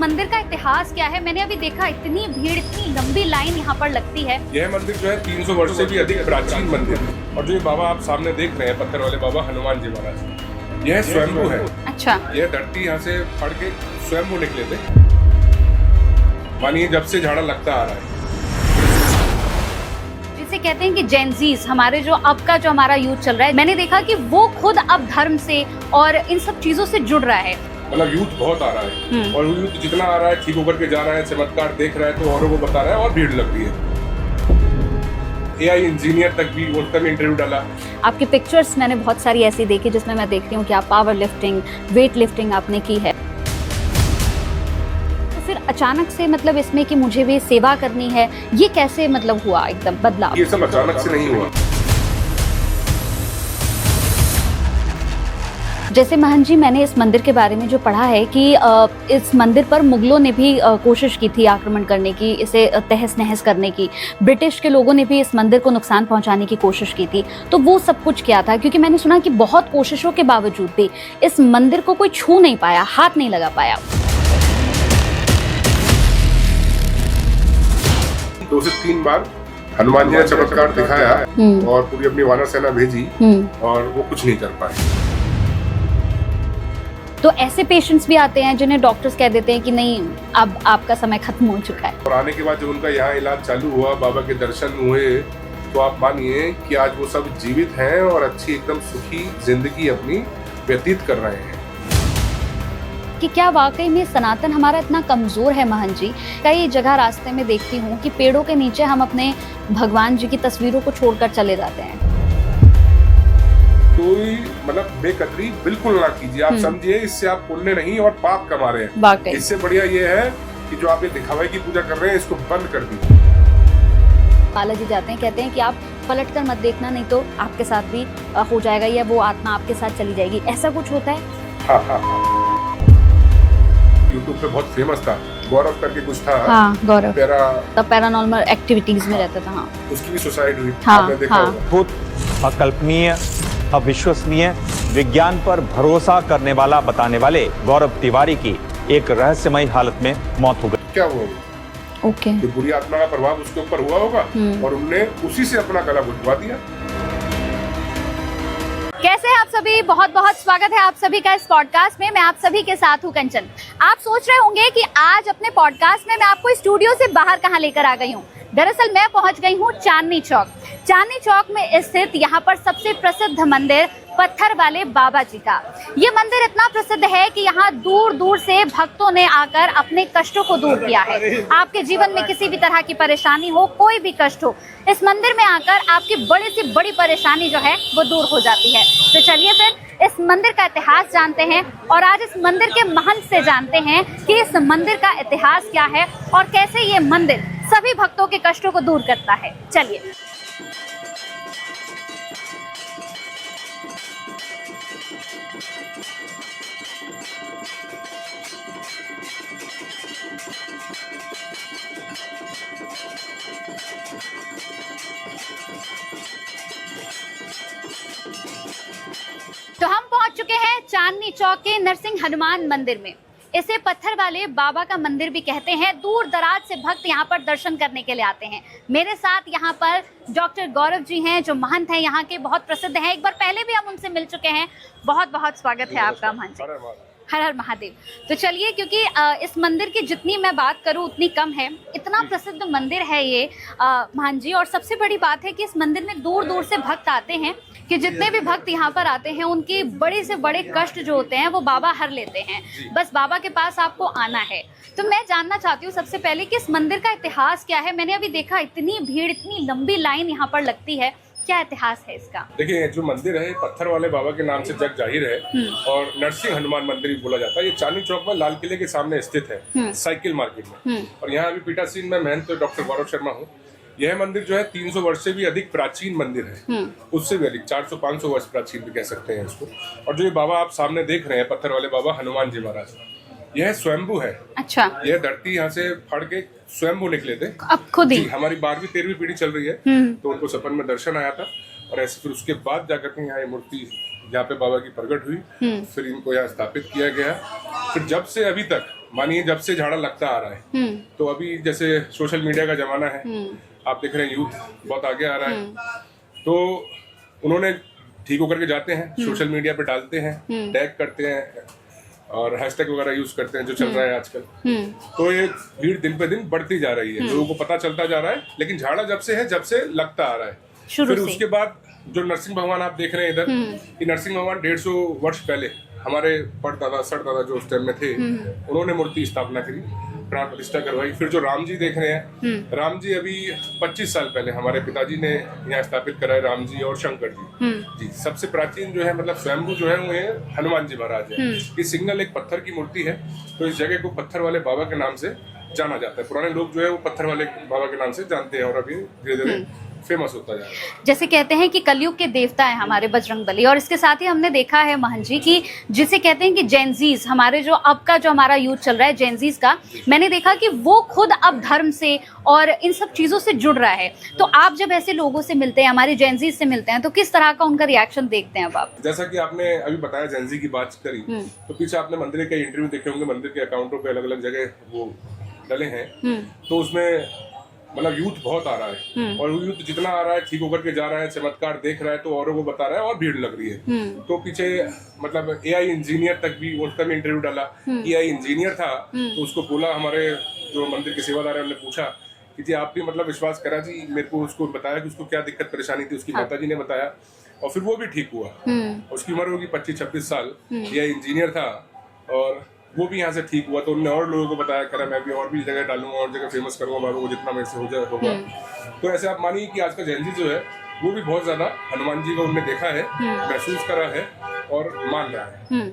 मंदिर का इतिहास क्या है? मैंने अभी देखा इतनी भीड़, इतनी लंबी लाइन यहाँ पर लगती है। यह मंदिर जो है 300 वर्ष से भी अधिक प्राचीन मंदिर है। और जो ये बाबा आप सामने देख रहे हैं, पत्थर वाले बाबा हनुमान जी महाराज, यह स्वयंभू है। अच्छा। यह धरती यहाँ से फट के स्वयंभू निकले थे। मानिए जब से झाड़ा लगता आ रहा है। जिसे कहते हैं कि जेनजीज, हमारे जो अब का जो हमारा यूथ चल रहा है, मैंने देखा कि वो खुद अब धर्म से और इन सब चीजों से जुड़ रहा है। मतलब यूथ बहुत आ रहा है और यूथ जितना आ रहा है ठीक होकर के जा रहा है, चमत्कार देख रहा है तो औरों को बता रहा है और भीड़ लग रही है। AI इंजीनियर तक भी उसका भी इंटरव्यू डाला। आपकी पिक्चर्स मैंने बहुत सारी ऐसी देखी जिसमें मैं देखती हूँ कि आप पावर लिफ्टिंग, वेट लिफ्टिंग आपने की है। तो फिर अचानक से मतलब इसमें कि मुझे भी सेवा करनी है, ये कैसे मतलब हुआ एकदम बदलाव? ये सब अचानक से नहीं हुआ। जैसे महंत जी, मैंने इस मंदिर के बारे में जो पढ़ा है कि इस मंदिर पर मुगलों ने भी कोशिश की थी आक्रमण करने की, इसे तहस नहस करने की। ब्रिटिश के लोगों ने भी इस मंदिर को नुकसान पहुंचाने की कोशिश की थी। तो वो सब कुछ क्या था? क्योंकि मैंने सुना कि बहुत कोशिशों के बावजूद भी इस मंदिर को कोई छू नहीं पाया, हाथ नहीं लगा पाया। 2 से 3 बार हनुमान जी ने चमत्कार दिखाया और पूरी अपनी वानर सेना भेजी और वो कुछ नहीं कर पाए। तो ऐसे पेशेंट्स भी आते हैं जिन्हें डॉक्टर्स कह देते हैं कि नहीं, अब आपका समय खत्म हो चुका है। और आने के बाद जब उनका यहाँ इलाज चालू हुआ, बाबा के दर्शन हुए, तो आप मानिए कि आज वो सब जीवित हैं और अच्छी एकदम सुखी जिंदगी अपनी व्यतीत कर रहे हैं। कि क्या वाकई में सनातन हमारा इतना कमजोर है महंत जी? कई जगह रास्ते में देखती हूँ कि पेड़ों के नीचे हम अपने भगवान जी की तस्वीरों को छोड़कर चले जाते हैं। कोई मतलब बेकदरी बिल्कुल ना कीजिए। आप समझिए इससे आप पुण्य नहीं और पाप कमा रहे हैं। वाकई इससे बढ़िया ये है कि जो आप ये दिखावे की पूजा कर रहे हैं इसको बंद कर दीजिए। बालाजी जाते हैं, कहते हैं कि आप पलट कर मत देखना, नहीं तो आपके साथ भी हो जाएगा या वो आत्मा आपके साथ चली जाएगी। ऐसा कुछ होता है? हाँ। यूट्यूब पे बहुत फेमस था, गौरव करके कुछ था। हाँ, गौरव। पैरानॉर्मल एक्टिविटीज में रहता था। हाँ। उसकी भी सुसाइड हुई। हाँ, आपने देखा होगा। खुद अकल्पनीय, अविश्वसनीय, विज्ञान पर भरोसा करने वाला बताने वाले गौरव तिवारी की एक रहस्यमयी हालत में मौत हो गई। क्या हुआ? ओके। तो बुरी आत्मा का प्रभाव उसके ऊपर हुआ होगा और उनने उसी से अपना गला घुटवा दिया। कैसे हैं आप सभी? बहुत बहुत स्वागत है आप सभी का इस पॉडकास्ट में। मैं आप सभी के साथ हूँ कंचन। आप सोच रहे होंगे कि आज अपने पॉडकास्ट में मैं आपको स्टूडियो से बाहर कहाँ लेकर आ गई हूँ। दरअसल मैं पहुंच गई हूँ चांदनी चौक। चांदनी चौक में स्थित यहाँ पर सबसे प्रसिद्ध मंदिर पत्थर वाले बाबा जी का। ये मंदिर इतना प्रसिद्ध है कि यहाँ दूर दूर से भक्तों ने आकर अपने कष्टों को दूर किया है। आपके जीवन में किसी भी तरह की परेशानी हो, कोई भी कष्ट हो, इस मंदिर में आकर आपकी बड़ी से बड़ी परेशानी जो है वो दूर हो जाती है। तो चलिए फिर इस मंदिर का इतिहास जानते हैं और आज इस मंदिर के महंत से जानते हैं कि इस मंदिर का इतिहास क्या है और कैसे ये मंदिर सभी भक्तों के कष्टों को दूर करता है। चलिए। तो हम पहुंच चुके हैं चांदनी चौक के नरसिंह हनुमान मंदिर में। इसे पत्थर वाले बाबा का मंदिर भी कहते हैं। दूर दराज से भक्त यहाँ पर दर्शन करने के लिए आते हैं। मेरे साथ यहाँ पर डॉक्टर गौरव जी हैं जो महंत हैं, यहाँ के बहुत प्रसिद्ध हैं। एक बार पहले भी हम उनसे मिल चुके हैं। बहुत बहुत स्वागत है आपका महंत जी। हर हर महादेव। तो चलिए, क्योंकि इस मंदिर की जितनी मैं बात करूं उतनी कम है। इतना प्रसिद्ध मंदिर है ये महंत जी, और सबसे बड़ी बात है कि इस मंदिर में दूर दूर से भक्त आते हैं कि जितने भी भक्त यहाँ पर आते हैं उनके बड़े से बड़े कष्ट जो होते हैं वो बाबा हर लेते हैं। बस बाबा के पास आपको आना है। तो मैं जानना चाहती हूँ सबसे पहले कि इस मंदिर का इतिहास क्या है? मैंने अभी देखा इतनी भीड़, इतनी लंबी लाइन यहाँ पर लगती है, क्या इतिहास है इसका? देखिए, जो मंदिर है पत्थर वाले बाबा के नाम से जग जाहिर है और नरसिंह हनुमान मंदिर भी बोला जाता है। ये चांदनी चौक में लाल किले के सामने स्थित है, साइकिल मार्केट में। और यहाँ अभी पीठासीन में महंत डॉक्टर गौरव शर्मा हूँ। यह मंदिर जो है 300 वर्ष से भी अधिक प्राचीन मंदिर है, उससे भी अधिक 400-500 वर्ष प्राचीन भी कह सकते हैं इसको। और जो ये बाबा आप सामने देख रहे हैं, पत्थर वाले बाबा हनुमान जी महाराज, यह स्वयंभू है। अच्छा। यह धरती यहाँ से फट के स्वयंभू निकले थे। अब खुद ही हमारी 12वीं 13वीं पीढ़ी चल रही है, तो उनको सपन में दर्शन आया था और ऐसे फिर उसके बाद जाकर के यहाँ मूर्ति यहाँ पे बाबा की प्रकट हुई, फिर इनको यहाँ स्थापित किया गया। फिर जब से अभी तक मानिए जब से झाड़ा लगता आ रहा है, तो अभी जैसे सोशल मीडिया का जमाना है, आप देख रहे हैं यूथ बहुत आगे आ रहा है, तो उन्होंने ठीक होकर के जाते हैं, सोशल मीडिया पे डालते हैं, टैग करते हैं और हैशटैग वगैरह यूज करते हैं जो चल रहा है आजकल। तो ये भीड़ दिन पे दिन बढ़ती जा रही है, लोगों को पता चलता जा रहा है, लेकिन झाड़ा जब से लगता आ रहा है। फिर उसके बाद जो नरसिंह भगवान आप देख रहे हैं इधर, कि नरसिंह भगवान 150 वर्ष पहले हमारे परदादा सड़दादा जो उस टाइम में थे, उन्होंने मूर्ति स्थापना करी, प्राण प्रतिष्ठा करवाई। फिर जो राम जी देख रहे हैं, राम जी अभी 25 साल पहले हमारे पिताजी ने यहाँ स्थापित कराए, राम जी और शंकर जी। सबसे प्राचीन जो है मतलब स्वयंभू जो है वो है हनुमान जी महाराज है। ये सिंगल एक पत्थर की मूर्ति है, तो इस जगह को पत्थर वाले बाबा के नाम से जाना जाता है। पुराने लोग जो है वो पत्थर वाले बाबा के नाम से जानते हैं और अभी धीरे धीरे फेमस होता जा रहा है। जैसे कहते हैं कि कलयुग के देवता है हमारे बजरंगबली, और इसके साथ ही हमने देखा है महन जी की, जिसे कहते हैं कि जेनजीज, हमारे जो अब का जो हमारा यूथ चल रहा है जेनजीज का, मैंने देखा कि वो खुद अब धर्म से और इन सब चीजों से जुड़ रहा है। तो आप जब ऐसे लोगों से मिलते हैं, हमारे जेनजीज से मिलते हैं, तो किस तरह का उनका रिएक्शन देखते हैं अब आप? जैसा कि आपने अभी बताया जेनजी की बात करी, तो पीछे आपने मंदिर के इंटरव्यू देखे होंगे, मंदिर के अकाउंटों पे अलग अलग जगह वो डले हैं, तो उसमें मतलब यूथ बहुत आ रहा है, और यूथ जितना आ रहा है ठीक होकर के जा रहा है, चमत्कार देख रहा है, तो औरों को बता रहा है और भीड़ लग रही है। तो पीछे मतलब एआई इंजीनियर तक भी, उसका भी इंटरव्यू डाला, एआई इंजीनियर था, तो उसको बोला, हमारे जो मंदिर के सेवादार है उन्होंने पूछा कि जी आप भी मतलब विश्वास करा जी, मेरे को उसको बताया कि उसको क्या दिक्कत परेशानी थी, उसकी माता जी ने बताया, और फिर वो भी ठीक हुआ। उसकी उम्र होगी 25-26 साल, एआई इंजीनियर था, और वो भी यहाँ से ठीक हुआ। तो उन्होंने और लोगों को बताया, करा मैं भी और भी जगह डालूंगा और जगह फेमस करूंगा बाबा को, जितना मेरे से हो जाए होगा। तो ऐसे आप मानिए कि आज का जैन जी जो है वो भी बहुत ज्यादा हनुमान जी को उन्होंने देखा है, महसूस करा है और मान रहा है।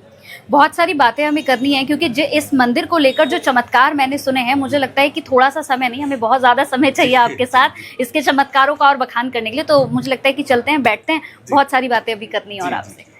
बहुत सारी बातें हमें करनी है, क्योंकि इस मंदिर को लेकर जो चमत्कार मैंने सुने हैं, मुझे लगता है कि थोड़ा सा समय नहीं, हमें बहुत ज्यादा समय चाहिए आपके साथ इसके चमत्कारों का और बखान करने के लिए। तो मुझे लगता है कि चलते हैं, बैठते हैं, बहुत सारी बातें अभी करनी है और आपसे।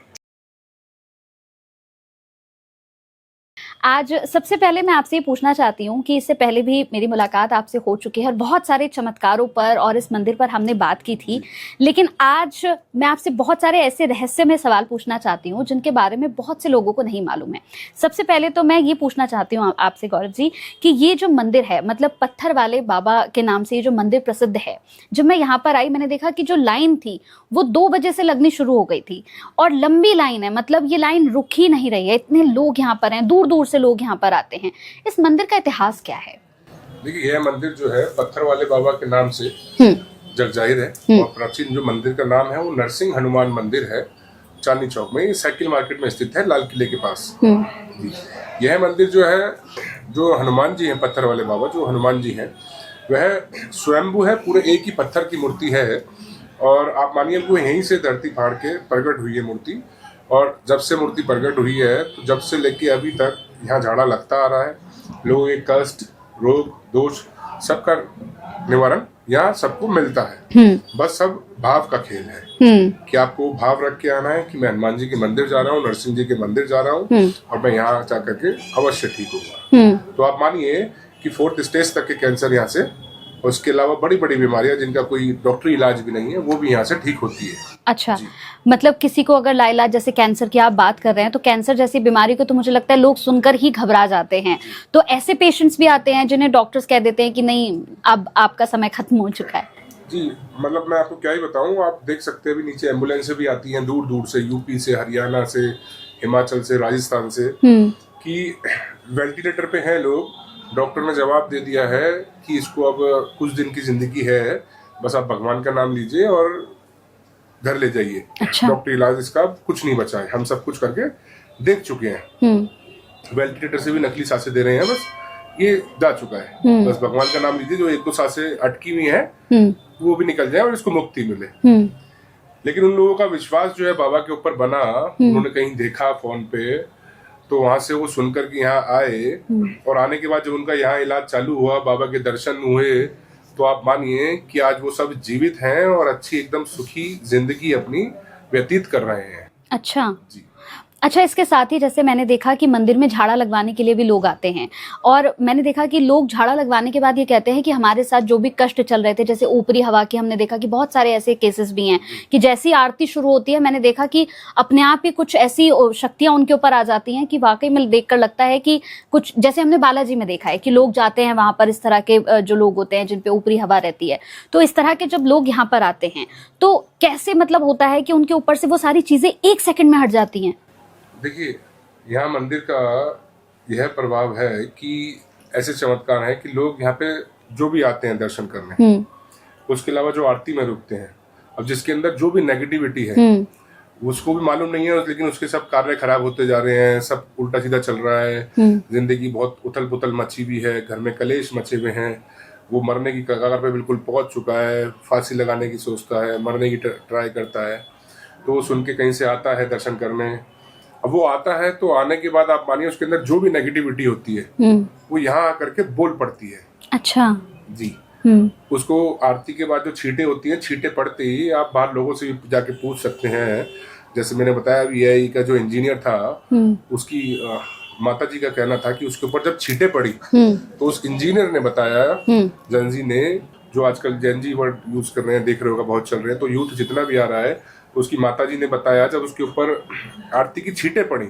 आज सबसे पहले मैं आपसे ये पूछना चाहती हूँ कि इससे पहले भी मेरी मुलाकात आपसे हो चुकी है और बहुत सारे चमत्कारों पर और इस मंदिर पर हमने बात की थी, लेकिन आज मैं आपसे बहुत सारे ऐसे रहस्यमय सवाल पूछना चाहती हूँ जिनके बारे में बहुत से लोगों को नहीं मालूम है। सबसे पहले तो मैं ये पूछना चाहती हूँ आपसे गौरव जी कि ये जो मंदिर है, मतलब पत्थर वाले बाबा के नाम से ये जो मंदिर प्रसिद्ध है, जब मैं यहाँ पर आई मैंने देखा कि जो लाइन थी वो 2 बजे से लगनी शुरू हो गई थी, और लंबी लाइन है, मतलब ये लाइन रुक ही नहीं रही है, इतने लोग यहाँ पर हैं, दूर दूर से लोग यहाँ पर आते हैं। इस मंदिर का इतिहास क्या है? देखिए, यह मंदिर जो है पत्थर वाले बाबा के नाम से जग जाहिर है, और प्राचीन जो मंदिर का नाम है वो नरसिंह हनुमान मंदिर है, चांदनी चौक में, साइकिल मार्केट में स्थित है, लाल किले के पास। यह मंदिर जो है, जो हनुमान जी हैं, पत्थर वाले बाबा जो हनुमान जी हैं, वह स्वयंभू है, पूरे एक ही पत्थर की मूर्ति है, और आप मानिए वो यहीं से धरती फाड़ के प्रकट हुई है मूर्ति। और जब से मूर्ति प्रकट हुई है, तो जब से लेके अभी तक यहाँ झाड़ा लगता आ रहा है। लोगों के कष्ट, रोग, दोष सबका निवारण यहाँ सबको मिलता है। बस सब भाव का खेल है कि आपको भाव रख के आना है कि मैं हनुमान जी के मंदिर जा रहा हूँ, नरसिंह जी के मंदिर जा रहा हूँ, और मैं यहाँ जा करके अवश्य ठीक होगा। तो आप मानिए कि 4th स्टेज तक के कैंसर यहाँ से, और उसके अलावा बड़ी बड़ी बीमारियां जिनका कोई डॉक्टरी इलाज भी नहीं है, वो भी यहाँ से ठीक होती है। अच्छा, मतलब किसी को अगर लाइलाज, जैसे कैंसर की आप बात कर रहे हैं, तो कैंसर जैसी बीमारी को तो मुझे लगता है लोग सुनकर ही घबरा जाते हैं। तो ऐसे पेशेंट्स भी आते हैं जिन्हें डॉक्टर्स कह देते हैं कि नहीं, अब आपका समय खत्म हो चुका है। जी, मतलब मैं आपको क्या ही बताऊं, आप देख सकते हैं अभी नीचे एम्बुलेंस भी आती हैं दूर दूर से, यूपी से, हरियाणा से, हिमाचल से, राजस्थान से, कि वेंटिलेटर पे हैं लोग। डॉक्टर ने जवाब दे दिया है कि इसको अब कुछ दिन की जिंदगी है, बस आप भगवान का नाम लीजिए और घर ले जाइए। अच्छा। डॉक्टर इलाज इसका कुछ नहीं बचा है, हम सब कुछ करके देख चुके हैं। वेंटिलेटर से भी नकली सांसें दे रहे हैं, बस ये जा चुका है। बस भगवान का नाम लीजिए, जो 1-2 सांसें अटकी हुई हैं वो भी निकल जाए और इसको मुक्ति मिले। लेकिन उन लोगों का विश्वास जो है बाबा के ऊपर बना, उन्होंने कहीं देखा फोन पे, तो वहां से वो सुनकर के यहाँ आए, और आने के बाद जब उनका यहाँ इलाज चालू हुआ, बाबा के दर्शन हुए, तो आप मानिए कि आज वो सब जीवित हैं और अच्छी एकदम सुखी जिंदगी अपनी व्यतीत कर रहे हैं। अच्छा जी। अच्छा, इसके साथ ही जैसे मैंने देखा कि मंदिर में झाड़ा लगवाने के लिए भी लोग आते हैं, और मैंने देखा कि लोग झाड़ा लगवाने के बाद ये कहते हैं कि हमारे साथ जो भी कष्ट चल रहे थे, जैसे ऊपरी हवा की, हमने देखा कि बहुत सारे ऐसे केसेस भी हैं कि जैसी आरती शुरू होती है, मैंने देखा कि अपने आप ही कुछ ऐसी शक्तियां उनके ऊपर आ जाती हैं कि वाकई में देखकर लगता है कि कुछ, जैसे हमने बालाजी में देखा है कि लोग जाते हैं वहां पर, इस तरह के जो लोग होते हैं जिन पे ऊपरी हवा रहती है, तो इस तरह के जब लोग यहाँ पर आते हैं तो कैसे मतलब होता है कि उनके ऊपर से वो सारी चीजें 1 सेकंड में हट जाती हैं? देखिए, यहाँ मंदिर का यह प्रभाव है कि ऐसे चमत्कार है कि लोग यहाँ पे जो भी आते हैं दर्शन करने, उसके अलावा जो आरती में रुकते हैं, अब जिसके अंदर जो भी नेगेटिविटी है उसको भी मालूम नहीं है, लेकिन उसके सब कार्य खराब होते जा रहे हैं, सब उल्टा सीधा चल रहा है, जिंदगी बहुत उथल पुथल मची हुई है, घर में कलेश मचे हुए हैं, वो मरने की कगार पे बिल्कुल पहुंच चुका है, फांसी लगाने की सोचता है, मरने की ट्राई करता है, तो वो सुन के कहीं से आता है दर्शन करने। अब वो आता है तो आने के बाद आप मानिए उसके अंदर जो भी नेगेटिविटी होती है वो यहाँ आकर के बोल पड़ती है। अच्छा जी। उसको आरती के बाद जो छींटे होती हैं, छींटे पड़ते ही आप बाहर लोगों से भी जाके पूछ सकते हैं। जैसे मैंने बताया VI का जो इंजीनियर था, उसकी माता जी का कहना था कि उसके ऊपर जब छींटे पड़ी तो उस इंजीनियर ने बताया, जैनजी ने, जो आजकल जैनजी वर्ड यूज कर रहे हैं, देख रहे होगा बहुत चल रहे हैं, तो यूथ जितना भी आ रहा है, तो उसकी माताजी ने बताया जब उसके ऊपर आरती की छींटे पड़ी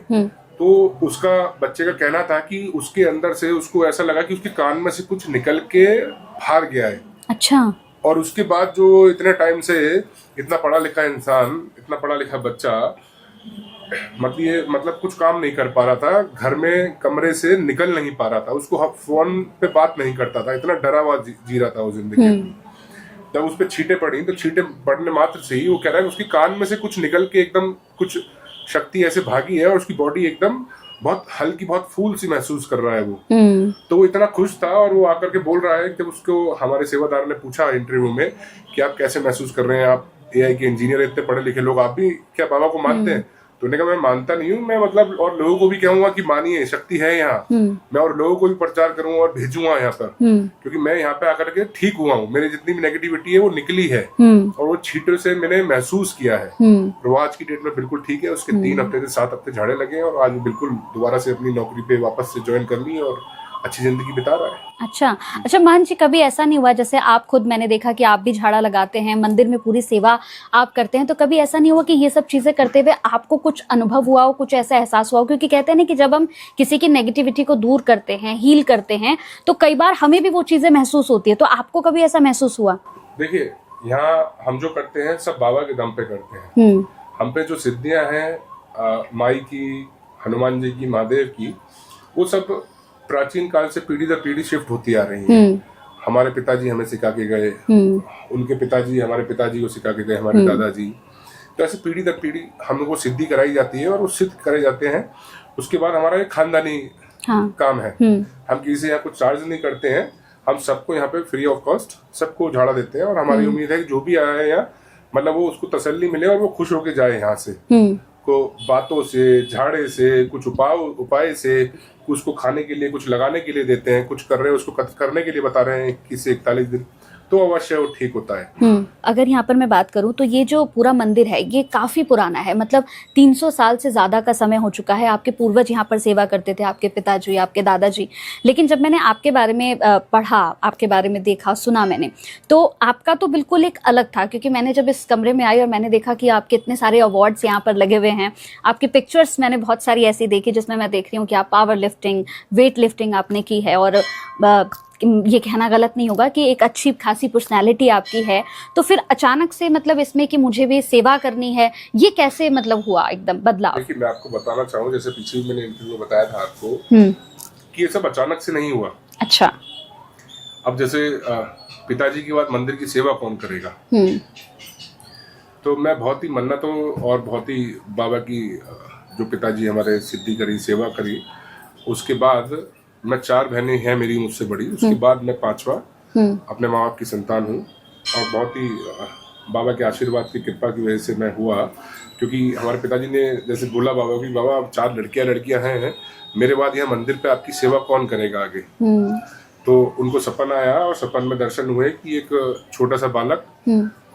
तो उसका बच्चे का कहना था कि उसके अंदर से उसको ऐसा लगा कि उसके कान में से कुछ निकल के बाहर गया है। अच्छा। और उसके बाद जो इतने टाइम से इतना पढ़ा लिखा इंसान, इतना पढ़ा लिखा बच्चा, मतलब कुछ काम नहीं कर पा रहा था, घर में कमरे से निकल नहीं पा रहा था, उसको फोन पे बात नहीं करता था, इतना डरा हुआ जी रहा था वो जिंदगी। जब उस पर छींटे पड़ी तो छींटे पड़ने मात्र से ही वो कह रहा है उसकी कान में से कुछ निकल के एकदम कुछ शक्ति ऐसे भागी है और उसकी बॉडी एकदम बहुत हल्की, बहुत फूल सी महसूस कर रहा है वो। तो वो इतना खुश था और वो आकर के बोल रहा है, जब उसको हमारे सेवादार ने पूछा इंटरव्यू में कि आप कैसे महसूस कर रहे हैं, आप AI के इंजीनियर, इतने पढ़े लिखे लोग, आप भी क्या बाबा को मानते हैं? तो उन्होंने कहा मैं मानता नहीं हूँ, मैं मतलब और लोगों को भी कहूंगा कि मानिए, शक्ति है यहाँ, मैं और लोगों को भी प्रचार करूंगा और भेजूंगा यहाँ पर, क्योंकि मैं यहाँ पे आकर के ठीक हुआ हूँ, मेरी जितनी भी नेगेटिविटी है वो निकली है और वो छींटों से मैंने महसूस किया है। और वो आज की डेट में बिल्कुल ठीक है, उसके 3 हफ्ते से 7 हफ्ते झाड़े लगे और आज बिल्कुल दोबारा से अपनी नौकरी पे वापस से ज्वाइन कर ली और अच्छी जिंदगी बिता रहा है। अच्छा महंत जी, कभी ऐसा नहीं हुआ, जैसे आप खुद, मैंने देखा कि आप भी झाड़ा लगाते हैं, मंदिर में पूरी सेवा आप करते हैं, तो कभी ऐसा नहीं हुआ कि ये सब चीजें करते हुए आपको कुछ अनुभव हुआ हो, कुछ ऐसा एहसास हुआ हो? क्योंकि कहते हैं ना कि जब हम किसी की नेगेटिविटी को दूर करते हैं, हील करते हैं, तो कई बार हमें भी वो चीजें महसूस होती है, तो आपको कभी ऐसा महसूस हुआ? देखिए, यहाँ हम जो करते हैं सब बाबा के दम पे करते हैं। हम पे जो सिद्धियां हैं माई की, हनुमान जी की, महादेव की, वो सब प्राचीन काल से पीढ़ी दर पीढ़ी शिफ्ट होती आ रही है। हमारे पिताजी हमें सिखा के गए, उनके पिताजी हमारे पिताजी को सिखा के गए, हमारे दादाजी, तो ऐसे पीढ़ी दर पीढ़ी हम लोग को सिद्धि कराई जाती है और वो सिद्ध करे जाते हैं। उसके बाद हमारा एक खानदानी काम है, हम किसी से यहाँ कुछ चार्ज नहीं करते हैं, हम सबको यहाँ पे फ्री ऑफ कॉस्ट सबको झाड़ा देते हैं और हमारी उम्मीद है कि जो भी आया है यहाँ, मतलब वो उसको तसल्ली मिले और वो खुश होके जाए यहाँ से, को बातों से, झाड़े से, कुछ उपाय से, उसको खाने के लिए, कुछ लगाने के लिए देते हैं, कुछ कर रहे हैं उसको करने के लिए बता रहे हैं 21 से 41 दिन, तो अवश्य वो ठीक होता है। अगर यहाँ पर मैं बात करूँ तो ये जो पूरा मंदिर है ये काफी पुराना है, मतलब 300 साल से ज्यादा का समय हो चुका है। आपके पूर्वज यहाँ पर सेवा करते थे, आपके पिताजी, आपके दादाजी। लेकिन जब मैंने आपके बारे में पढ़ा, आपके बारे में देखा, सुना मैंने, तो आपका तो बिल्कुल एक अलग था। क्योंकि मैंने जब इस कमरे में आई और मैंने देखा कि आपके इतने सारे अवार्ड्स यहाँ पर लगे हुए हैं, आपकी पिक्चर्स मैंने बहुत सारी ऐसी देखी जिसमें मैं देख रही हूँ कि आप पावर लिफ्टिंग, वेट लिफ्टिंग आपने की है, और ये कहना गलत नहीं होगा कि एक अच्छी खासी पर्सनैलिटी आपकी है। तो फिर अचानक से मतलब इसमें कि मुझे भी सेवा करनी है, ये कैसे मतलब हुआ एकदम बदलाव? देखिए, मैं आपको बताना चाहूँ, जैसे पीछे मैंने इंटरव्यू में बताया था आपको कि ये सब अचानक से नहीं हुआ। अच्छा। अब जैसे पिताजी के बाद मंदिर की सेवा कौन करेगा, तो मैं बहुत ही मन्नतों और बहुत ही बाबा की, जो पिताजी हमारे सिद्धि करी, सेवा करी, उसके बाद मैं 4 बहनें हैं मेरी मुझसे बड़ी, उसके बाद मैं 5वां अपने माँ बाप की संतान हूँ और बहुत ही बाबा के आशीर्वाद की कृपा की वजह से मैं हुआ। क्योंकि हमारे पिताजी ने जैसे बोला बाबा की, बाबा 4 लड़कियां हैं, मेरे बाद यहाँ मंदिर पे आपकी सेवा कौन करेगा आगे। तो उनको सपन आया और सपन में दर्शन हुए कि एक छोटा सा बालक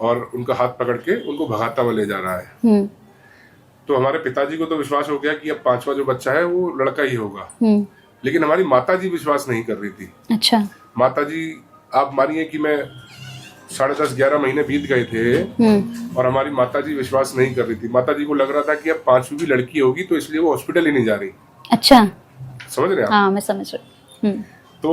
और उनका हाथ पकड़ के उनको भगाता हुआ ले जा रहा है। तो हमारे पिताजी को तो विश्वास हो गया कि अब 5वां जो बच्चा है वो लड़का ही होगा। लेकिन हमारी माताजी विश्वास नहीं कर रही थी। अच्छा। माताजी, आप मानिए कि मैं 10.5-11 महीने बीत गए थे और हमारी माताजी विश्वास नहीं कर रही थी। माताजी को लग रहा था कि अब 5वीं भी लड़की होगी तो इसलिए वो हॉस्पिटल ही नहीं जा रही। अच्छा, समझ रहे हैं आप? हाँ, मैं समझ रही हूँ। तो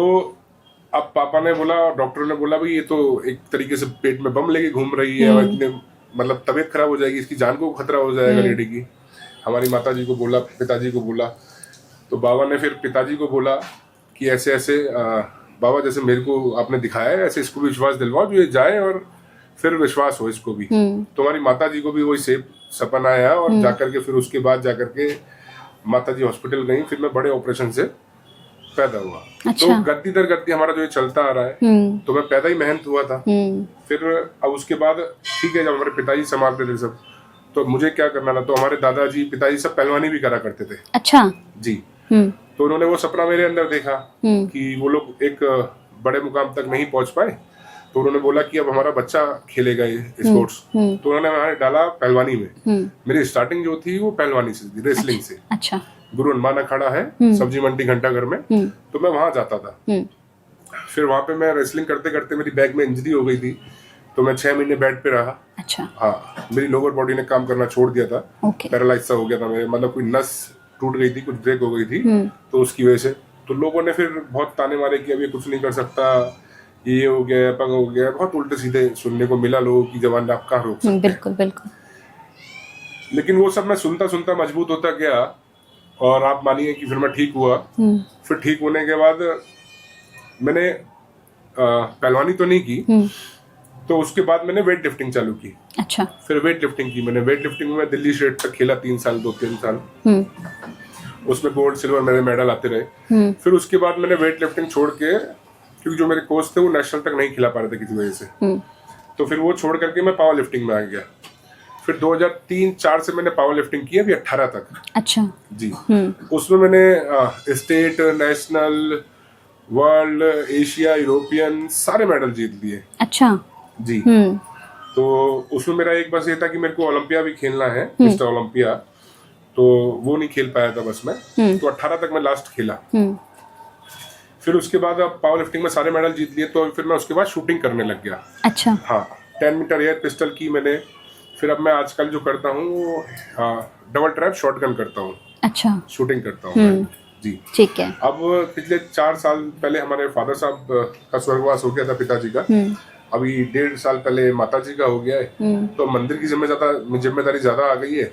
अब पापा ने बोला, डॉक्टर ने बोला भाई ये तो एक तरीके से पेट में बम लेके घूम रही है और इतने मतलब तबीयत खराब हो जाएगी, इसकी जान को खतरा हो जाएगा लेडी की। हमारी माताजी को बोला, पिताजी को बोला, तो बाबा ने फिर पिताजी को बोला कि ऐसे ऐसे बाबा जैसे मेरे को आपने दिखाया है ऐसे इसको भी विश्वास दिलवाओ जो ये जाए और फिर विश्वास हो इसको भी। तो हमारी माताजी को भी वही सेम सपना आया और जाकर के फिर उसके बाद जाकर के माताजी हॉस्पिटल गई। फिर मैं बड़े ऑपरेशन से पैदा हुआ। अच्छा। तो गद्दी दर गद्दी हमारा जो ये चलता आ रहा है, तो मैं पैदा ही मेहनत हुआ था। फिर अब उसके बाद ठीक है, जब हमारे पिताजी संभालते थे सब, तो मुझे क्या करना था, तो हमारे दादाजी पिताजी सब पहलवानी भी करा करते थे। अच्छा जी। तो उन्होंने वो सपना मेरे अंदर देखा कि वो लोग एक बड़े मुकाम तक नहीं पहुंच पाए, तो उन्होंने बोला कि अब हमारा बच्चा खेलेगा ये स्पोर्ट्स। तो उन्होंने हमारे डाला पहलवानी में। मेरी स्टार्टिंग जो थी वो पहलवानी से थी, रेसलिंग से। अच्छा। गुरु हनुमान अखाड़ा है सब्जी मंडी घंटाघर में, तो मैं वहां जाता था। फिर वहां पे मैं रेसलिंग करते करते मेरी बैक में इंजरी हो गई थी, तो मैं 6 महीने बेड पे रहा। अच्छा। हाँ, मेरी लोअर बॉडी ने काम करना छोड़ दिया था। पैरालाइज सा हो गया था मेरे, मतलब कोई नस टूट गई थी, कुछ ब्रेक हो गई थी, तो उसकी वजह से। तो लोगों ने फिर बहुत ताने मारे कि अब ये कुछ नहीं कर सकता, ये हो गया, अपंग हो गया, बहुत उल्टे सीधे सुनने को मिला लोगों की जबान, आप कहाँ रोक सकते हैं। बिल्कुल बिल्कुल। लेकिन वो सब मैं सुनता सुनता मजबूत होता गया और आप मानिए कि फिर मैं ठीक हुआ। फिर ठीक होने के बाद मैंने पहलवानी तो नहीं की, तो उसके बाद मैंने वेट लिफ्टिंग चालू की। अच्छा। फिर वेट लिफ्टिंग की मैंने। वेट लिफ्टिंग में दिल्ली स्टेट तक खेला 3 साल, 2-3 साल। उसमें गोल्ड सिल्वर मेरे मेडल आते रहे। फिर उसके बाद मैंने वेट लिफ्टिंग छोड़ के, क्योंकि जो मेरे कोच थे वो नेशनल तक नहीं खिला पा रहे थे किसी वजह से, तो फिर वो छोड़ करके मैं पावर लिफ्टिंग में आ गया। फिर 2003-04 से मैंने पावर लिफ्टिंग की, अभी 18 तक। अच्छा जी। उसमें मैंने state, national, world, Asia, European सारे मेडल जीत लिए। अच्छा जी। तो उसमें मेरा एक बस ये था कि मेरे को ओलंपिया भी खेलना है, मिस्टर ओलंपिया, तो वो नहीं खेल पाया था बस मैं। तो 18 तक मैं लास्ट खेला। फिर उसके बाद अब पावर लिफ्टिंग में सारे मेडल जीत लिए, तो फिर मैं उसके बाद शूटिंग करने लग गया। अच्छा। हाँ, 10 मीटर एयर पिस्टल की मैंने। फिर अब मैं आजकल जो करता हूँ वो डबल ट्रैप शॉटगन करता हूँ। अच्छा। शूटिंग करता हूँ जी। ठीक है। अब पिछले 4 साल पहले हमारे फादर साहब का स्वर्गवास हो गया था, पिताजी का। अभी 1.5 साल पहले माताजी का हो गया है। तो मंदिर की जिम्मेदारी ज्यादा आ गई है।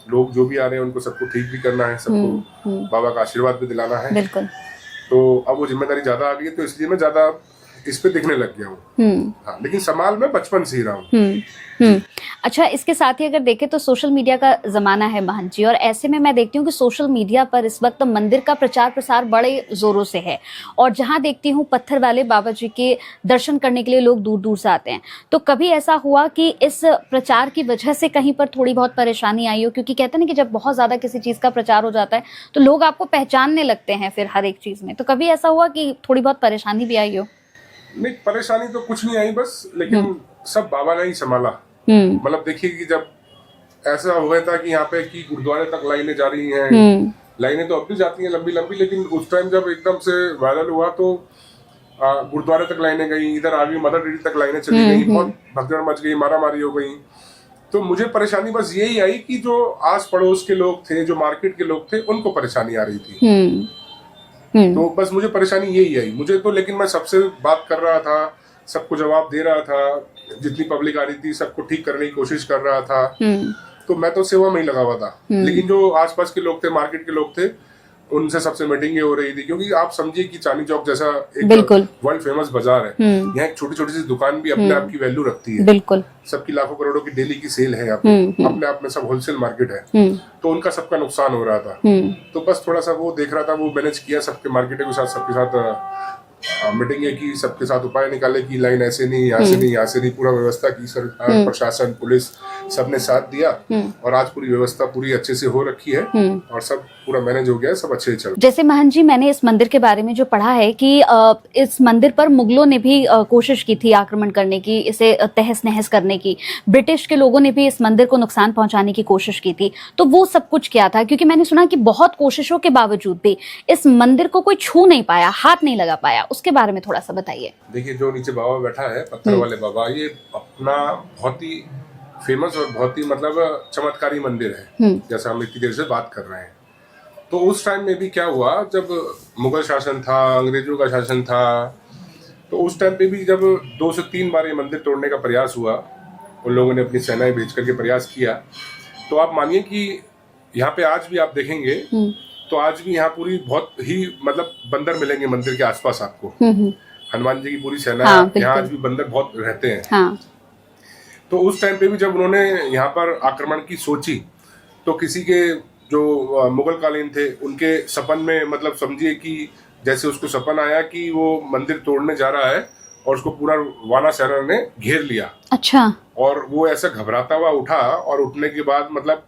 लोग जो भी आ रहे हैं उनको सबको ठीक भी करना है, सबको बाबा का आशीर्वाद भी दिलाना है। बिल्कुल। तो अब वो जिम्मेदारी ज्यादा आ गई है, तो इसलिए मैं ज्यादा इस पे दिखने लग गया हूँ। हाँ, लेकिन संभाल मैं बचपन से ही रहा हूँ। अच्छा, इसके साथ ही अगर देखें तो सोशल मीडिया का जमाना है महंत जी, और ऐसे में मैं देखती हूँ कि सोशल मीडिया पर इस वक्त मंदिर का प्रचार प्रसार बड़े जोरों से है, और जहाँ देखती हूँ पत्थर वाले बाबा जी के दर्शन करने के लिए लोग दूर दूर से आते हैं। तो कभी ऐसा हुआ कि इस प्रचार की वजह से कहीं पर थोड़ी बहुत परेशानी आई हो? क्योंकि कहते हैं ना कि जब बहुत ज्यादा किसी चीज का प्रचार हो जाता है तो लोग आपको पहचानने लगते हैं फिर हर एक चीज में। तो कभी ऐसा हुआ कि थोड़ी बहुत परेशानी भी आई हो? नहीं, परेशानी तो कुछ नहीं आई बस, लेकिन सब बाबा ने ही संभाला। मतलब देखिए कि जब ऐसा हुआ था कि यहाँ पे कि गुरुद्वारे तक लाइनें जा रही हैं, लाइनें तो अब भी जाती हैं लंबी लंबी, लेकिन उस टाइम जब एकदम से वायरल हुआ तो गुरुद्वारे तक लाइनें गई, इधर आगे मदर डेरी तक लाइनें चली गई, बहुत भगदड़ मच गई, मारामारी हो गई। तो मुझे परेशानी बस यही आई कि जो आस पड़ोस के लोग थे, जो मार्केट के लोग थे, उनको परेशानी आ रही थी। तो बस मुझे परेशानी यही आई मुझे तो। लेकिन मैं सबसे बात कर रहा था, सबको जवाब दे रहा था, जितनी पब्लिक आ रही थी सबको ठीक करने की कोशिश कर रहा था। तो मैं तो सेवा में ही लगा हुआ था। लेकिन जो आसपास के लोग थे, मार्केट के लोग थे, उनसे सबसे मीटिंगें हो रही थी। क्योंकि आप समझिए कि चांदनी चौक जैसा एक वर्ल्ड फेमस बाजार है, यहाँ एक छोटी छोटी सी दुकान भी अपने आप की वैल्यू रखती है। बिल्कुल। सबकी लाखों करोड़ों की डेली की सेल है यहाँ पे, अपने आप में सब होलसेल मार्केट है। तो उनका सबका नुकसान हो रहा था। तो बस थोड़ा सा वो देख रहा था, वो मैनेज किया सबके मार्केट के साथ, सबके साथ मीटिंगें की, सबके साथ उपाय निकाले कि लाइन ऐसे नहीं, यहाँ से नहीं, यहाँ से नहीं, पूरा व्यवस्था की सरकार, प्रशासन, पुलिस सबने साथ दिया और आज पूरी व्यवस्था पूरी अच्छे से हो रखी है और सब पूरा मैनेज हो गया है, सब अच्छे से चल रहा है। जैसे महंत जी, मैंने इस मंदिर के बारे में जो पढ़ा है कि इस मंदिर पर मुगलों ने भी कोशिश की थी आक्रमण करने की, इसे तहस नहस करने की। ब्रिटिश के लोगों ने भी इस मंदिर को नुकसान पहुंचाने की कोशिश की थी। तो वो सब कुछ क्या था? क्योंकि मैंने सुना कि बहुत कोशिशों के बावजूद भी इस मंदिर को कोई छू नहीं पाया, हाथ नहीं लगा पाया। उसके बारे में थोड़ा सा बताइए। देखिए, जो नीचे बाबा बैठा है, पत्थर वाले बाबा, ये अपना बहुत ही फेमस और बहुत ही मतलब चमत्कारी मंदिर है, जैसा हम इतनी देर से बात कर रहे हैं। तो उस टाइम में भी क्या हुआ, जब मुगल शासन था, अंग्रेजों का शासन था, तो उस टाइम पे भी जब 2 से 3 बार ये मंदिर तोड़ने का प्रयास हुआ, उन लोगों ने अपनी सेनाएं भेज करके प्रयास किया। तो आप मानिए कि यहाँ पे आज भी आप देखेंगे तो आज भी यहाँ पूरी बहुत ही मतलब बंदर मिलेंगे मंदिर के आसपास आपको। हनुमान जी की पूरी सेना, यहाँ आज भी बंदर बहुत रहते हैं। हाँ। तो उस टाइम पे भी जब उन्होंने यहाँ पर आक्रमण की सोची, तो किसी के जो मुगल कालीन थे उनके सपन में मतलब समझिए कि जैसे उसको सपन आया कि वो मंदिर तोड़ने जा रहा है और उसको पूरा वाना सेना ने घेर लिया। अच्छा। और वो ऐसा घबराता हुआ उठा और उठने के बाद मतलब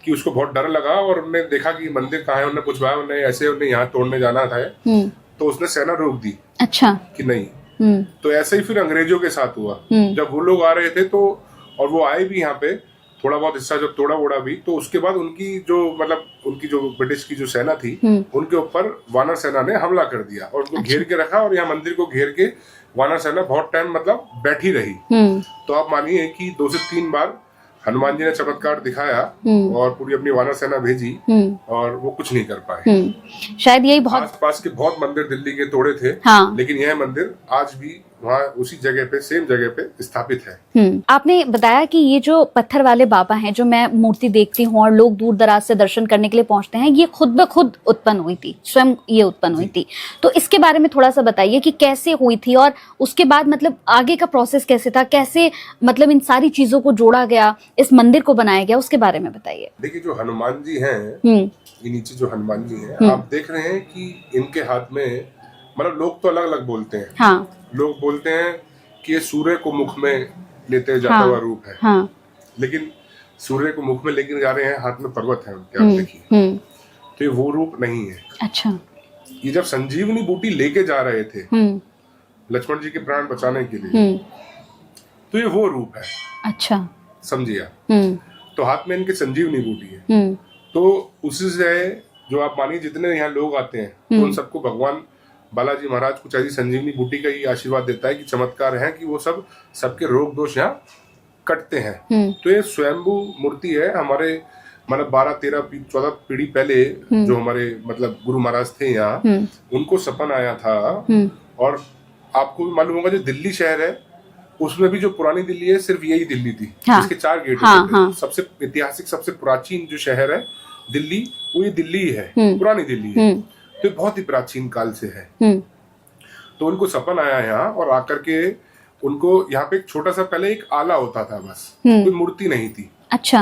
कि उसको बहुत डर लगा और उन्होंने देखा कि मंदिर कहाँ है, उन्होंने पूछवाया, उन्हें ऐसे उन्हें यहाँ तोड़ने जाना था। तो उसने सेना रोक दी। अच्छा। कि नहीं। तो ऐसे ही फिर अंग्रेजों के साथ हुआ। जब वो लोग आ रहे थे तो, और वो आए भी यहाँ पे, थोड़ा बहुत हिस्सा जब तोड़ा ओड़ा भी, तो उसके बाद उनकी जो मतलब उनकी जो ब्रिटिश की जो सेना थी उनके ऊपर वानर सेना ने हमला कर दिया और उनको घेर के रखा और यहाँ मंदिर को घेर के वानर सेना बहुत टाइम मतलब बैठी रही। तो आप मानिए कि 2 से 3 बार हनुमान जी ने चमत्कार दिखाया और पूरी अपनी वानर सेना भेजी और वो कुछ नहीं कर पाए। शायद यही बहुत आसपास के बहुत मंदिर दिल्ली के तोड़े थे। हाँ। लेकिन यह मंदिर आज भी वहाँ उसी जगह पे, सेम जगह पे स्थापित है। आपने बताया कि ये जो पत्थर वाले बाबा हैं, जो मैं मूर्ति देखती हूँ और लोग दूर दराज से दर्शन करने के लिए पहुंचते हैं, ये खुद ब खुद उत्पन्न हुई थी, स्वयं ये उत्पन्न हुई थी। तो इसके बारे में थोड़ा सा बताइए कि कैसे हुई थी और उसके बाद मतलब आगे का प्रोसेस कैसे था, कैसे मतलब इन सारी चीजों को जोड़ा गया, इस मंदिर को बनाया गया, उसके बारे में बताइए। देखिए, जो हनुमान जी हैं, ये नीचे जो हनुमान जी हैं, आप देख रहे हैं कि इनके हाथ में मतलब लोग तो अलग अलग बोलते हैं। हाँ। लोग बोलते हैं कि ये सूर्य को मुख में लेते जाता हुआ रूप है। हाँ। लेकिन सूर्य को मुख में लेकर जा रहे हैं, हाथ में पर्वत है उनके, आप देखिए। तो ये वो रूप नहीं है। अच्छा। ये जब संजीवनी बूटी लेके जा रहे थे लक्ष्मण जी के प्राण बचाने के लिए, तो ये वो रूप है। अच्छा। समझिए आप। तो हाथ में इनके संजीवनी बूटी है। तो उसी से जो आप मानिए जितने यहाँ लोग आते हैं, तो उन सबको भगवान बालाजी महाराज कुछ ऐसी संजीवनी बूटी का ही आशीर्वाद देता है कि चमत्कार है कि वो सबके रोग दोष यहाँ कटते हैं। तो ये स्वयंभू मूर्ति है। हमारे मतलब 12, 13, 14 पीढ़ी पहले जो हमारे मतलब गुरु महाराज थे यहाँ, उनको सपन आया था। और आपको भी मालूम होगा जो दिल्ली शहर है उसमें भी जो पुरानी दिल्ली है, सिर्फ यही दिल्ली थी। हाँ। इसके 4 गेट हाँ। सबसे ऐतिहासिक, सबसे प्राचीन जो शहर है दिल्ली, वो ये दिल्ली है, पुरानी दिल्ली है। तो बहुत ही प्राचीन काल से है। तो उनको सपन आया यहाँ और आकर के उनको यहाँ पे एक छोटा सा पहले एक आला होता था, बस कोई मूर्ति नहीं थी। अच्छा।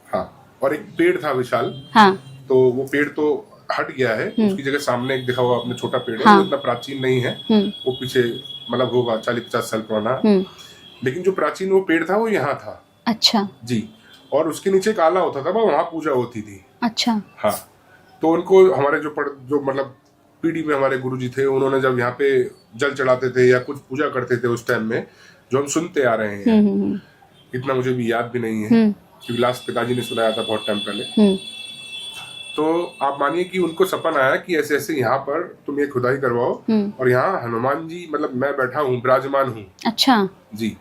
हाँ। और एक पेड़ था विशाल। हाँ। तो वो पेड़ तो हट गया है, उसकी जगह सामने एक दिखा हुआ अपने छोटा पेड़ है। हाँ। वो इतना प्राचीन नहीं है, वो पीछे मतलब होगा 40-50 साल पुराना। लेकिन जो प्राचीन वो पेड़ था वो यहाँ था। अच्छा जी। और उसके नीचे एक आला होता था, वहाँ पूजा होती थी। अच्छा। हाँ। तो उनको हमारे जो मतलब पीढ़ी में हमारे गुरुजी थे, उन्होंने जब यहाँ पे जल चढ़ाते थे या कुछ पूजा करते थे उस टाइम में, जो हम सुनते आ रहे हैं, इतना मुझे भी याद भी नहीं है क्योंकि लास्ट पिताजी ने सुनाया था बहुत टाइम पहले। तो आप मानिए कि उनको सपन आया कि ऐसे ऐसे यहाँ पर तुम ये खुदाई करवाओ और यहाँ हनुमान जी मतलब मैं बैठा हूँ, विराजमान हूँ। अच्छा जी।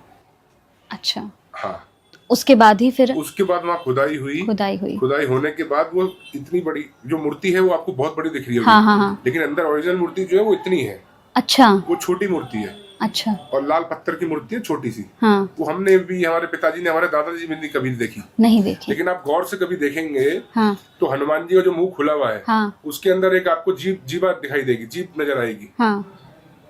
अच्छा। हाँ। उसके बाद ही फिर उसके बाद वहाँ खुदाई हुई। खुदाई होने के बाद वो इतनी बड़ी जो मूर्ति है वो आपको बहुत बड़ी दिख रही है। हाँ। लेकिन अंदर ओरिजिनल मूर्ति जो है वो इतनी है। अच्छा। वो छोटी मूर्ति है। अच्छा। और लाल पत्थर की मूर्ति है छोटी सी। हाँ। वो हमने भी, हमारे पिताजी ने, हमारे दादाजी ने कभी नहीं देखी। लेकिन आप गौर से कभी देखेंगे हाँ। तो हनुमान जी का जो मुंह खुला हुआ है हाँ। उसके अंदर एक आपको जीभ दिखाई देगी, जीभ नजर आएगी। हाँ।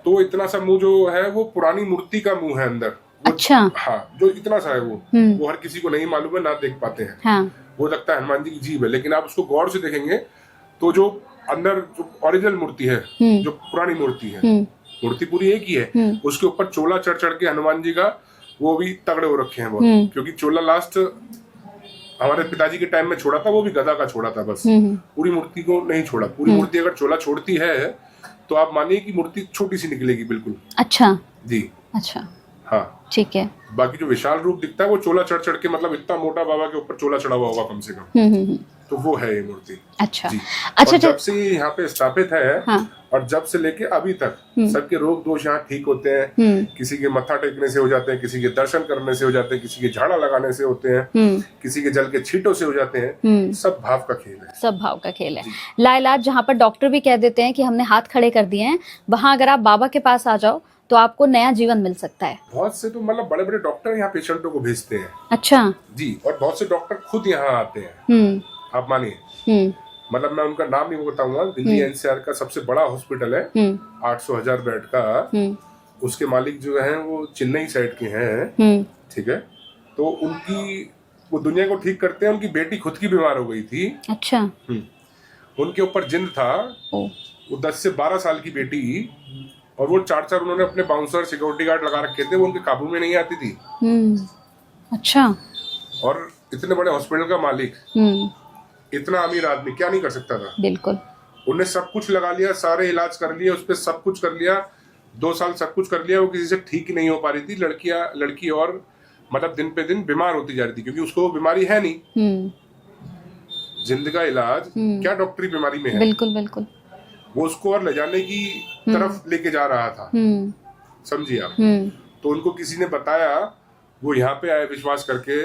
तो इतना सा मुंह जो है वो पुरानी मूर्ति का मुंह है अंदर। अच्छा। हाँ। जो इतना सा है वो हर किसी को नहीं मालूम है, ना देख पाते हैं। हाँ। वो लगता है हनुमान जी की जीभ है, लेकिन आप उसको गौर से देखेंगे तो जो अंदर जो ओरिजिनल मूर्ति है, जो पुरानी मूर्ति है, मूर्ति पूरी एक ही है। उसके ऊपर चोला चढ़ के हनुमान जी का वो भी तगड़े हो रखे हैं बहुत, क्योंकि चोला लास्ट हमारे पिताजी के टाइम में छोड़ा था, वो भी गदा का छोड़ा था बस, पूरी मूर्ति को नहीं छोड़ा। पूरी मूर्ति अगर चोला छोड़ती है तो आप मानिए कि मूर्ति छोटी सी निकलेगी बिल्कुल। अच्छा जी, अच्छा, हाँ ठीक है। बाकी जो विशाल रूप दिखता है वो चोला चढ़ चढ़ के, मतलब इतना मोटा बाबा के ऊपर चोला चढ़ा हुआ होगा कम से कम, तो वो है ये मूर्ति। अच्छा जी। अच्छा, और जब से ये यहाँ पे स्थापित है, हाँ। और जब से लेके अभी तक सबके रोग दोष यहाँ ठीक होते हैं। किसी के मत्था टेकने से हो जाते हैं, किसी के दर्शन करने से हो जाते हैं, किसी के झाड़ा लगाने से होते हैं, किसी के जल के छींटों से हो जाते हैं। सब भाव का खेल है, सब भाव का खेल है। लाइलाज जहाँ पर डॉक्टर भी कह देते हैं कि हमने हाथ खड़े कर दिए हैं, वहां अगर आप बाबा के पास आ जाओ तो आपको नया जीवन मिल सकता है। बहुत से तो मतलब बड़े बड़े डॉक्टर यहाँ पेशेंटों को भेजते हैं। अच्छा जी, और बहुत से डॉक्टर खुद यहाँ आते हैं, आप मानिए। मतलब मैं उनका नाम नहीं बताऊंगा। दिल्ली एनसीआर का सबसे बड़ा हॉस्पिटल है, 800,000 बेड का। उसके मालिक जो हैं वो चेन्नई साइड के हैं, ठीक है। तो उनकी वो दुनिया को ठीक करते हैं। उनकी बेटी खुद की बीमार हो गई थी। अच्छा। उनके ऊपर जिन्न था। वो 10 से 12 साल की बेटी, और वो 4 उन्होंने अपने बाउंसर सिक्योरिटी गार्ड लगा रखे थे, वो उनके काबू में नहीं आती थी। अच्छा। और इतने बड़े हॉस्पिटल का मालिक, इतना अमीर आदमी क्या नहीं कर सकता था? बिल्कुल। उन्हें सब कुछ लगा लिया, सारे इलाज कर लिए, उस पर सब कुछ कर लिया, 2 साल सब कुछ कर लिया। वो किसी से ठीक ही नहीं हो पा रही थी। लड़की और मतलब दिन पे दिन बीमार होती जा रही थी, क्योंकि उसको वो बीमारी है नहीं। जिंद का इलाज क्या डॉक्टरी बीमारी में है? बिल्कुल बिल्कुल। वो उसको और ले जाने की तरफ लेके जा रहा था, समझिए आप। तो उनको किसी ने बताया, वो यहाँ पे आए विश्वास करके,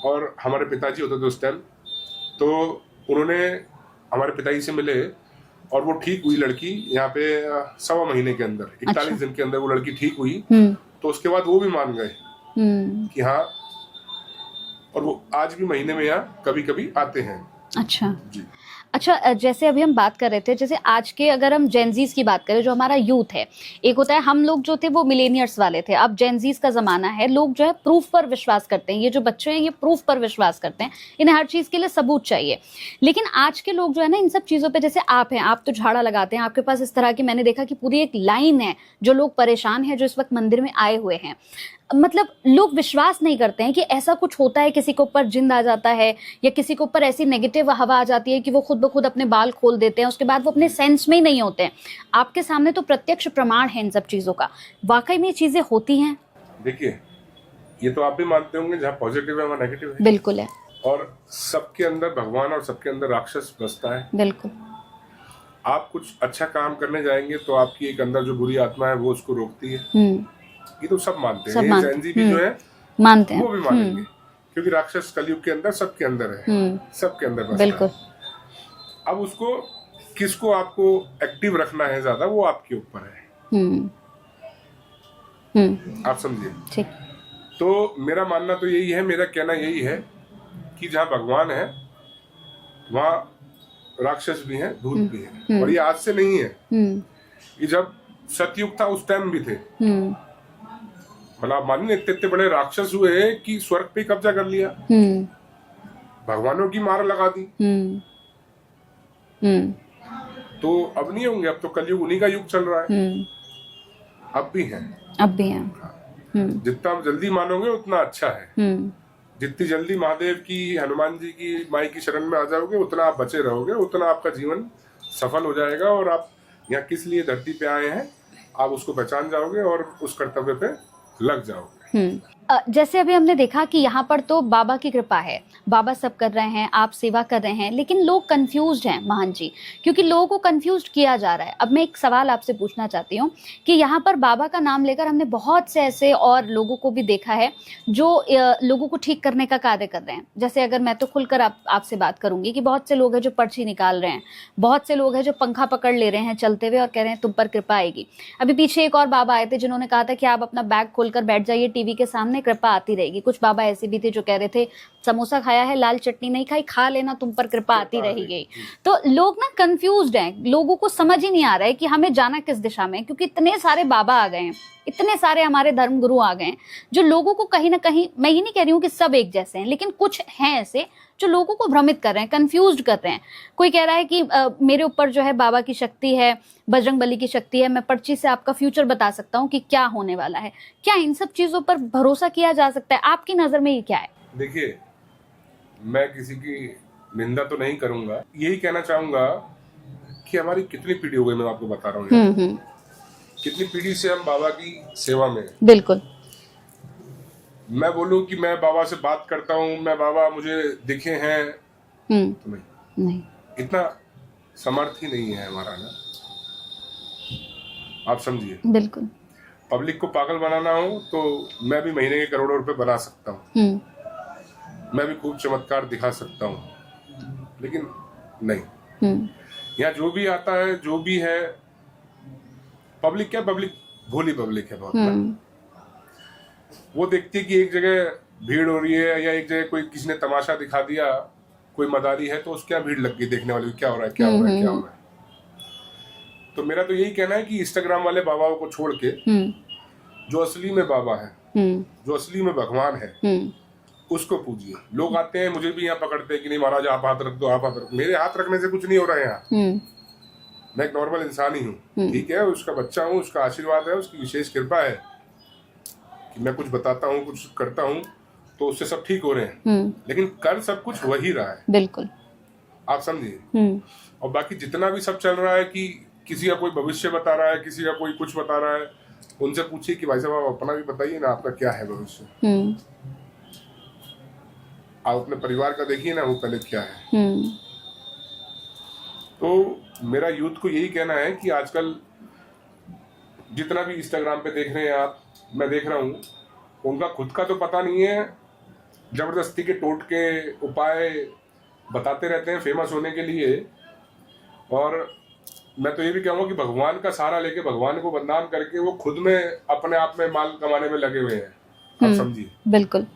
और हमारे पिताजी होते थे उस टाइम। तो उन्होंने हमारे पिताजी से मिले, और वो ठीक हुई लड़की यहाँ पे 1.25 महीने के अंदर, 41 दिन के अंदर वो लड़की ठीक हुई। तो उसके बाद वो भी मान गए कि हाँ, और वो आज भी महीने में यहाँ कभी कभी आते हैं। अच्छा जी। अच्छा, जैसे अभी हम बात कर रहे थे, जैसे आज के अगर हम जेनजीज की बात करें, जो हमारा यूथ है, एक होता है हम लोग जो थे वो मिलेनियर्स वाले थे, अब जेनजीज का जमाना है। लोग जो है प्रूफ पर विश्वास करते हैं। ये जो बच्चे हैं ये प्रूफ पर विश्वास करते हैं, इन्हें हर चीज के लिए सबूत चाहिए। लेकिन आज के लोग जो है ना, इन सब चीजों पे, जैसे आप हैं, आप तो झाड़ा लगाते हैं, आपके पास इस तरह की, मैंने देखा कि पूरी एक लाइन है जो लोग परेशान है, जो इस वक्त मंदिर में आए हुए हैं। मतलब लोग विश्वास नहीं करते हैं कि ऐसा कुछ होता है, किसी के ऊपर जिन्न आ जाता है, या किसी के ऊपर ऐसी नेगेटिव हवा आ जाती है कि वो खुद ब खुद अपने बाल खोल देते हैं, उसके बाद वो अपने सेंस में ही नहीं होते हैं। आपके सामने तो प्रत्यक्ष प्रमाण है इन सब चीजों का। वाकई में ये चीजें होती हैं? देखिए, ये तो आप भी मानते होंगे, जहाँ पॉजिटिव है वहाँ नेगेटिव है। बिल्कुल है। और सबके अंदर भगवान और सबके अंदर राक्षस बसता है। बिल्कुल। आप कुछ अच्छा काम करने जाएंगे तो आपकी एक अंदर जो बुरी आत्मा है वो उसको रोकती है। ये तो सब मानते हैं। ये जैन जी भी जो है मानते हैं, वो भी मानेंगे, क्योंकि राक्षस कलयुग के अंदर सबके अंदर है, सबके अंदर बसता है। बिल्कुल। अब उसको किसको आपको एक्टिव रखना है ज्यादा, वो आपके ऊपर है। आप समझिए। ठीक। तो मेरा मानना तो यही है, मेरा कहना यही है कि जहाँ भगवान है वहाँ राक्षस भी हैं, भूत भी हैं। और ये आज से नहीं है, ये जब सतयुग था उस टाइम भी थे। मतलब आप मानिए, इतने बड़े राक्षस हुए कि स्वर्ग पे कब्जा कर लिया, भगवानों की मार लगा दी। तो अब नहीं होंगे, अब तो कलयुग उन्हीं का युग चल रहा है। अब भी हैं, अब भी हैं। जितना आप जल्दी मानोगे उतना अच्छा है। जितनी जल्दी महादेव की, हनुमान जी की, माई की शरण में आ जाओगे, उतना आप बचे रहोगे, उतना आपका जीवन सफल हो जाएगा। और आप यहाँ किस लिए धरती पे आए हैं आप उसको पहचान जाओगे और उस कर्तव्य पे लग जाओगे। जैसे अभी हमने देखा कि यहाँ पर तो बाबा की कृपा है, बाबा सब कर रहे हैं, आप सेवा कर रहे हैं, लेकिन लोग कंफ्यूज्ड हैं महंत जी, क्योंकि लोगों को कंफ्यूज्ड किया जा रहा है। अब मैं एक सवाल आपसे पूछना चाहती हूँ कि यहाँ पर बाबा का नाम लेकर हमने बहुत से ऐसे और लोगों को भी देखा है जो लोगों को ठीक करने का कार्य कर रहे हैं। जैसे अगर मैं तो खुलकर आपसे बात करूंगी कि बहुत से लोग हैं जो पर्ची निकाल रहे हैं, बहुत से लोग हैं जो पंखा पकड़ ले रहे हैं चलते हुए और कह रहे हैं तुम पर कृपा आएगी। अभी पीछे एक और बाबा आए थे जिन्होंने कहा था कि आप अपना बैग खोलकर बैठ जाइए टीवी के सामने, कृपा आती रहेगी। कुछ बाबा ऐसे भी थे जो कह रहे थे समोसा खाया है, लाल चटनी नहीं खाई, खा लेना, तुम पर कृपा आती रहेगी। तो लोग ना कंफ्यूज्ड हैं, लोगों को समझ ही नहीं आ रहा है कि हमें जाना किस दिशा में, क्योंकि इतने सारे बाबा आ गए हैं, इतने सारे हमारे धर्म गुरु आ गए हैं जो लोगों को कहीं ना कहीं, मैं ये नहीं कह रही हूँ कि सब एक जैसे हैं, लेकिन कुछ हैं ऐसे जो लोगों को भ्रमित कर रहे हैं, कंफ्यूज्ड कर रहे हैं। कोई कह रहा है कि मेरे ऊपर जो है बाबा की शक्ति है, बजरंग बली की शक्ति है, मैं पर्ची से आपका फ्यूचर बता सकता हूँ कि क्या होने वाला है। क्या इन सब चीजों पर भरोसा किया जा सकता है? आपकी नजर में ये क्या है? देखिए, मैं किसी की निंदा तो नहीं करूंगा, यही कहना चाहूंगा कि हमारी कितनी पीढ़ी हो गई, मैं आपको बता रहा हूँ कितनी पीढ़ी से हम बाबा की सेवा में हैं। बिल्कुल। मैं बोलूं कि मैं बाबा से बात करता हूँ, मैं बाबा मुझे दिखे हैं, तो नहीं, इतना समर्थ ही नहीं है हमारा ना, आप समझिए। बिल्कुल। पब्लिक को पागल बनाना हो तो मैं भी महीने के करोड़ों रुपए बना सकता हूँ, मैं भी खूब चमत्कार दिखा सकता हूँ, लेकिन नहीं। यहाँ जो भी आता है, जो भी है, पब्लिक क्या, पब्लिक भोली पब्लिक है बहुत ना। वो देखती है कि एक जगह भीड़ हो रही है या एक जगह कोई किसी ने तमाशा दिखा दिया, कोई मदारी है, तो उसके यहाँ भीड़ लग गई देखने वाली, क्या हो रहा है, क्या हो रहा है, क्या हो रहा है। तो मेरा तो यही कहना है कि इंस्टाग्राम वाले बाबाओं को छोड़ के जो असली में बाबा है, जो असली में भगवान है, उसको पूजिए। लोग आते हैं, मुझे भी यहाँ पकड़ते हैं कि नहीं महाराज आप हाथ रख दो, आप हाथ रख दो। मेरे हाथ रखने से कुछ नहीं हो रहा है यहाँ, मैं एक नॉर्मल इंसान ही हूँ, ठीक है, उसका बच्चा हूँ, उसका आशीर्वाद है, उसकी विशेष कृपा है कि मैं कुछ बताता हूँ, कुछ करता हूँ, तो उससे सब ठीक हो रहे हैं, लेकिन कर सब कुछ वही रहा है। बिल्कुल, आप समझिए। और बाकी जितना भी सब चल रहा है कि किसी का कोई भविष्य बता रहा है, किसी का कोई कुछ बता रहा है, उनसे पूछिए कि भाई साहब आप अपना भी बताइए ना, आपका क्या है भविष्य। आप अपने परिवार का देखिए ना, वो पहले क्या है। तो मेरा यूथ को यही कहना है कि आजकल जितना भी इंस्टाग्राम पे देख रहे हैं आप, मैं देख रहा हूँ, उनका खुद का तो पता नहीं है, जबरदस्ती के टोटके उपाय बताते रहते हैं फेमस होने के लिए। और मैं तो ये भी कहूँगा कि भगवान का सहारा लेके, भगवान को बदनाम करके वो खुद में अपने आप में माल कमाने में लगे हुए हैं, आप समझिए। बिल्कुल।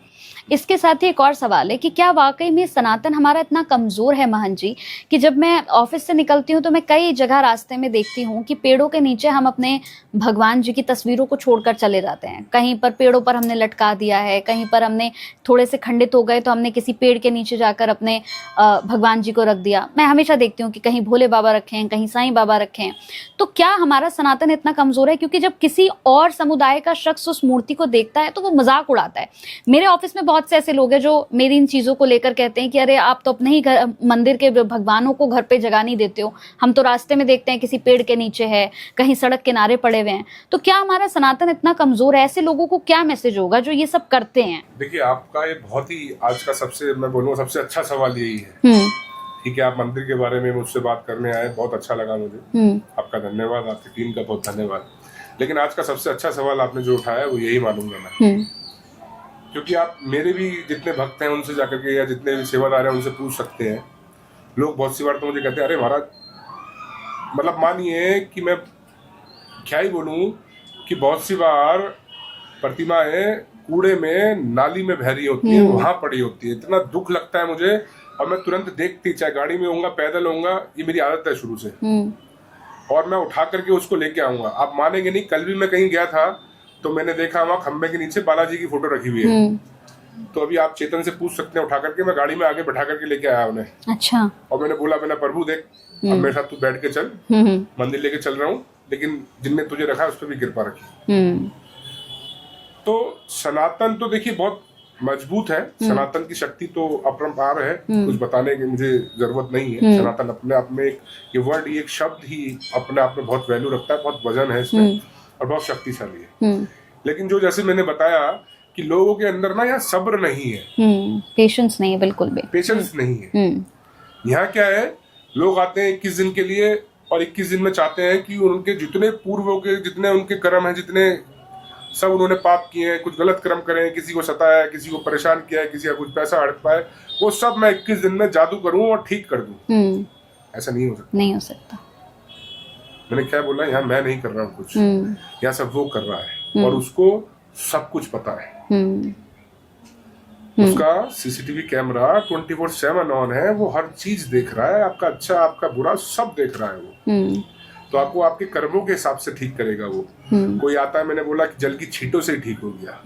इसके साथ ही एक और सवाल है कि क्या वाकई में सनातन हमारा इतना कमजोर है महंत जी, कि जब मैं ऑफिस से निकलती हूँ तो मैं कई जगह रास्ते में देखती हूँ कि पेड़ों के नीचे हम अपने भगवान जी की तस्वीरों को छोड़कर चले जाते हैं। कहीं पर पेड़ों पर हमने लटका दिया है, कहीं पर हमने थोड़े से खंडित हो गए तो हमने किसी पेड़ के नीचे जाकर अपने भगवान जी को रख दिया। मैं हमेशा देखती हूँ कि कहीं भोले बाबा रखे हैं, कहीं साईं बाबा रखे हैं। तो क्या हमारा सनातन इतना कमजोर है? क्योंकि जब किसी और समुदाय का शख्स उस मूर्ति को देखता है तो वो मजाक उड़ाता है। मेरे ऑफिस में बहुत से ऐसे लोग हैं जो मेरी इन चीजों को लेकर कहते हैं कि अरे आप तो अपने ही मंदिर के भगवानों को घर पे जगह नहीं देते हो, हम तो रास्ते में देखते हैं किसी पेड़ के नीचे है, कहीं सड़क किनारे पड़े हुए हैं। तो क्या हमारा सनातन इतना कमजोर है? ऐसे लोगों को क्या मैसेज होगा जो ये सब करते हैं? देखिए, आपका ये बहुत ही आज का सबसे, मैं बोलूँगा सबसे अच्छा सवाल यही है। ठीक है, आप मंदिर के बारे में मुझसे बात करने आए, बहुत अच्छा लगा मुझे, आपका धन्यवाद, आपकी टीम का बहुत धन्यवाद। लेकिन आज का सबसे अच्छा सवाल आपने जो उठाया वो यही मानूंगा मैं, क्योंकि आप मेरे भी जितने भक्त हैं उनसे जाकर के, या जितने भी सेवादार हैं उनसे पूछ सकते हैं। लोग बहुत सी बार तो मुझे कहते हैं, अरे महाराज, मतलब मानिए कि मैं क्या ही बोलूं कि बहुत सी बार प्रतिमाएं कूड़े में, नाली में बह रही होती है, वहां पड़ी होती है। इतना दुख लगता है मुझे, और मैं तुरंत देखती, चाहे गाड़ी में होऊंगा, पैदल होऊंगा, ये मेरी आदत है शुरू से, और मैं उठा करके उसको लेके आऊंगा। आप मानेंगे नहीं, कल भी मैं कहीं गया था तो मैंने देखा वहां खंबे के नीचे बालाजी की फोटो रखी हुई है। तो अभी आप चेतन से पूछ सकते हैं, उठा करके मैं गाड़ी में आगे बैठा करके लेके आया उन्हें। अच्छा। और मैंने बोला, मैंने प्रभु देख, अब मेरे साथ तू बैठ के चल, मंदिर लेके चल रहा हूँ, लेकिन जिनने तुझे रखा उस पर भी कृपा रखी। तो सनातन तो देखिए बहुत मजबूत है, सनातन की शक्ति तो अपरंपार है, कुछ बताने की मुझे जरूरत नहीं है। सनातन अपने आप में ये वर्ड, ये एक शब्द ही अपने आप में बहुत वैल्यू रखता है, बहुत वजन है इसमें, और बहुत शक्तिशाली है। लेकिन जो जैसे मैंने बताया कि लोगों के अंदर ना यहाँ सब्र नहीं है, पेशेंस नहीं है, बिल्कुल भी पेशेंस नहीं है। यहाँ क्या है, लोग आते हैं 21 दिन के लिए, और 21 दिन में चाहते हैं कि उनके जितने पूर्वों के जितने उनके कर्म हैं, जितने सब उन्होंने पाप किए हैं, कुछ गलत कर्म करे हैं, किसी को सताया है, किसी को परेशान किया है, किसी का कुछ पैसा हड़प पाए, वो सब मैं 21 दिन में जादू करूं और ठीक कर दूं। ऐसा नहीं हो सकता, नहीं हो सकता। मैंने क्या बोला, यहाँ मैं नहीं कर रहा हूँ कुछ, यहाँ सब वो कर रहा है, और उसको सब कुछ पता है। उसका सीसीटीवी कैमरा 24/7 ऑन है, वो हर चीज देख रहा है, आपका अच्छा आपका बुरा सब देख रहा है वो। तो आपको आपके कर्मों के हिसाब से ठीक करेगा वो। कोई आता है, मैंने बोला कि जल की छींटों से ही ठीक हो गया,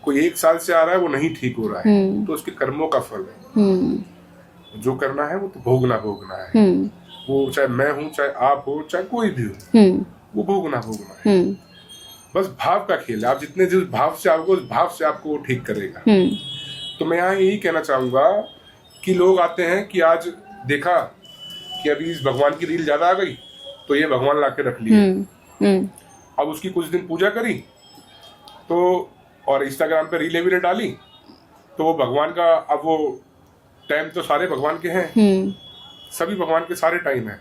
कोई 1 साल से आ रहा है वो नहीं ठीक हो रहा है, तो उसके कर्मों का फल है। जो करना है वो तो भोगना है, वो चाहे मैं हूँ, चाहे आप हो, चाहे कोई भी हो, वो भोगना है। बस भाव का खेल है, आप जितने जिस भाव से आओगे उस भाव से आपको वो ठीक करेगा। तो मैं यहाँ यही कहना चाहूंगा कि लोग आते हैं कि आज देखा कि अभी इस भगवान की रील ज्यादा आ गई तो ये भगवान लाके रख लिए, अब उसकी कुछ दिन पूजा करी तो और इंस्टाग्राम पे रीलें भी डाली तो वो भगवान का, अब वो टाइम तो सारे भगवान के हैं, सभी भगवान के सारे टाइम है,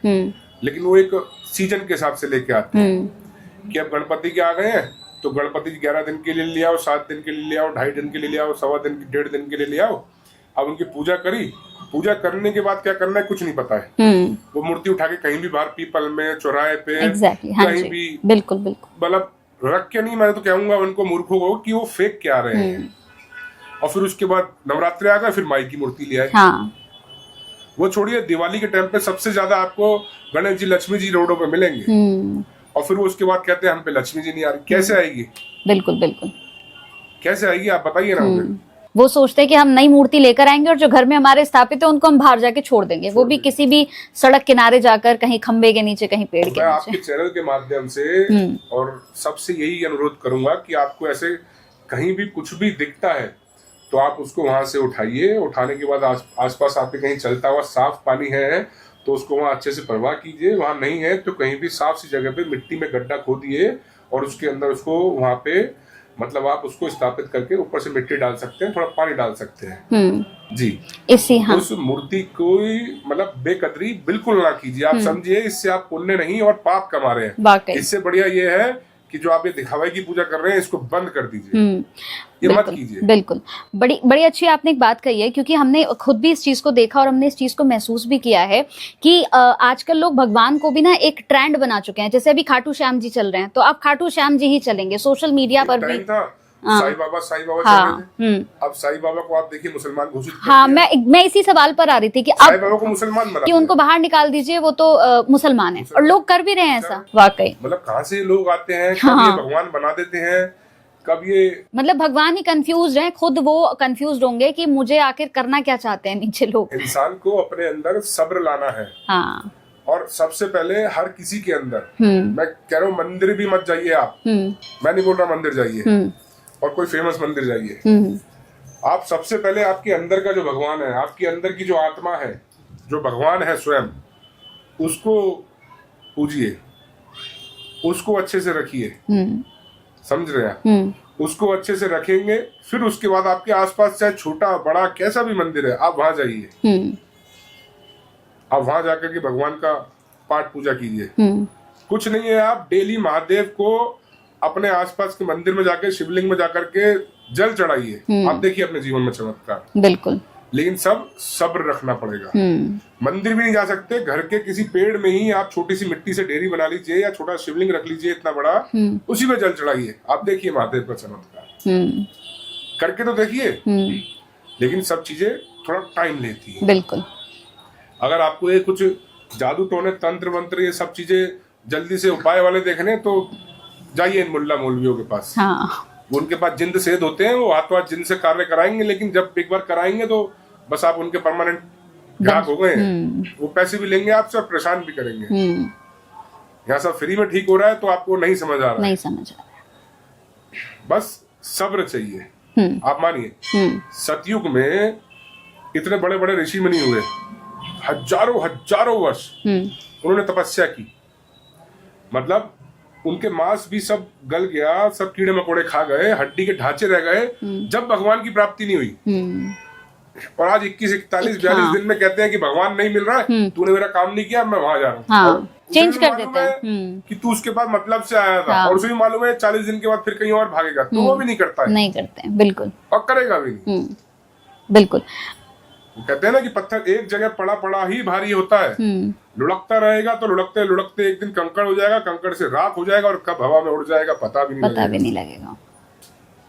लेकिन वो एक सीजन के हिसाब से लेके आते हैं कि अब गणपति के आ गए हैं तो गणपति 11 दिन के लिए ले आओ, 7 दिन के लिए ले आओ, 2.5 दिन के लिए ले आओ, 1.25 दिन 1.5 दिन के लिए ले आओ। अब उनकी पूजा करी, पूजा करने के बाद क्या करना है कुछ नहीं पता है, वो मूर्ति उठा के कहीं भी बाहर पीपल में, चौराहे पे, कहीं भी, बिल्कुल बिल्कुल, मतलब रख के नहीं, मैं तो कहूंगा उनको मूर्खों को कि वो फेक क्या रहे हैं। और फिर उसके बाद नवरात्रि आ गए, फिर माई की मूर्ति ले आए। हाँ। वो छोड़िए, दिवाली के टाइम पे सबसे ज्यादा आपको गणेश जी, लक्ष्मी जी रोडों पे मिलेंगे, और फिर वो उसके बाद कहते हैं हम पे लक्ष्मी जी नहीं आ रही। कैसे आएगी? बिल्कुल बिल्कुल, कैसे आएगी आप बताइए ना मुझे। वो सोचते हैं कि हम नई मूर्ति लेकर आएंगे और जो घर में हमारे स्थापित है उनको हम बाहर जाके छोड़ देंगे, वो भी किसी भी सड़क किनारे जाकर, कहीं खंबे के नीचे, कहीं पेड़ के नीचे। मैं आपके चैनल के माध्यम से और सबसे यही अनुरोध करूंगा कि आपको ऐसे कहीं भी कुछ भी दिखता है तो आप उसको वहां से उठाइए, उठाने के बाद आसपास आपके कहीं चलता हुआ साफ पानी है तो उसको वहां अच्छे से प्रवाह कीजिए, वहां नहीं है तो कहीं भी साफ सी जगह पे मिट्टी में गड्ढा खोदिए और उसके अंदर उसको वहां पे, मतलब आप उसको स्थापित करके ऊपर से मिट्टी डाल सकते हैं, थोड़ा पानी डाल सकते हैं जी। इसी हाँ। उस मूर्ति को मतलब बेकदरी बिल्कुल ना कीजिए, आप समझिए इससे आप पुण्य नहीं और पाप कमा रहे हैं। इससे बढ़िया ये है कि जो आप ये दिखावे की पूजा कर रहे हैं इसको बंद कर दीजिए, ये मत कीजिए। बिल्कुल, बड़ी अच्छी आपने एक बात कही है, क्योंकि हमने खुद भी इस चीज को देखा और हमने इस चीज को महसूस भी किया है कि आजकल लोग भगवान को भी ना एक ट्रेंड बना चुके हैं। जैसे अभी खाटू श्याम जी चल रहे हैं तो अब खाटू श्याम जी ही चलेंगे, सोशल मीडिया पर भी। साईं बाबा अब साईं बाबा को आप देखिए मुसलमान घोषित कर हाँ, मैं इसी सवाल पर आ रही थी कि अब साईं बाबा को मुसलमान बना कि उनको बाहर निकाल दीजिए, वो तो मुसलमान है, और लोग कर भी रहे हैं ऐसा। वाकई मतलब कहाँ से लोग आते हैं, कब ये भगवान बना देते हैं, कब ये, मतलब भगवान ही कंफ्यूज है, खुद वो कंफ्यूज होंगे कि मुझे आखिर करना क्या चाहते हैं नीचे लोग। इंसान को अपने अंदर सब्र लाना है। हाँ। और सबसे पहले हर किसी के अंदर, मैं कह रहा हूँ मंदिर भी मत जाइए आप, मैं नहीं बोल रहा मंदिर जाइए और कोई फेमस मंदिर जाइए, आप सबसे पहले आपके अंदर का जो भगवान है, आपके अंदर की जो आत्मा है, जो भगवान है स्वयं, उसको पूजिए, उसको अच्छे से रखिए, समझ रहे हैं? उसको अच्छे से रखेंगे, फिर उसके बाद आपके आसपास चाहे छोटा बड़ा कैसा भी मंदिर है आप वहां जाइए, आप वहां जाकर के भगवान का पाठ पूजा कीजिए। कुछ नहीं है, आप डेली महादेव को अपने आसपास के मंदिर में जाकर, शिवलिंग में जाकर के जल चढ़ाइए, आप देखिए अपने जीवन में चमत्कार। बिल्कुल। लेकिन सब सब्र रखना पड़ेगा। मंदिर भी नहीं जा सकते, घर के किसी पेड़ में ही आप छोटी सी मिट्टी से डेरी बना लीजिए या छोटा शिवलिंग रख लीजिए इतना बड़ा, उसी में जल चढ़ाइए, आप देखिए महादेव का चमत्कार करके तो देखिए। लेकिन सब चीजें थोड़ा टाइम लेती है। बिल्कुल। अगर आपको ये कुछ जादू टोने, तंत्र मंत्र, ये सब चीजें जल्दी से उपाय वाले देखने तो जाइए इन मुल्ला मौलवियों के पास। उनके पास जिंद सेध होते हैं, वो हाथों हाथ जिन से कार्य कराएंगे, लेकिन जब एक बार कराएंगे तो बस आप उनके परमानेंट ग्राहक हो गए। वो पैसे भी लेंगे आपसे और परेशान भी करेंगे। यहाँ सब फ्री में ठीक हो रहा है तो आपको नहीं समझ आ रहा, नहीं समझ आ रहा। बस सब्र चाहिए। आप मानिए सतयुग में इतने बड़े बड़े ऋषि मुनि हुए, हजारों वर्ष उन्होंने तपस्या की, मतलब उनके मांस भी सब गल गया, सब कीड़े मकोड़े खा गए, हड्डी के ढांचे रह गए, जब भगवान की प्राप्ति नहीं हुई। और आज 21, 41, 42 दिन में कहते हैं कि भगवान नहीं मिल रहा है, तूने मेरा काम नहीं किया, मैं वहां जा रहा हूँ। चेंज कर देते हैं कि तू उसके पास मतलब से आया था, और उसे भी मालूम है 40 दिन के बाद फिर कहीं और भागेगा, तो वो भी नहीं करता है। नहीं करते हैं, बिल्कुल। और करेगा भी नहीं। बिल्कुल। कहते हैं ना कि पत्थर एक जगह पड़ा ही भारी होता है, लुढ़कता रहेगा तो लुढ़कते लुढ़कते एक दिन कंकड़ हो जाएगा, कंकड़ से राख हो जाएगा, और कब हवा में उड़ जाएगा पता भी नहीं लगेगा।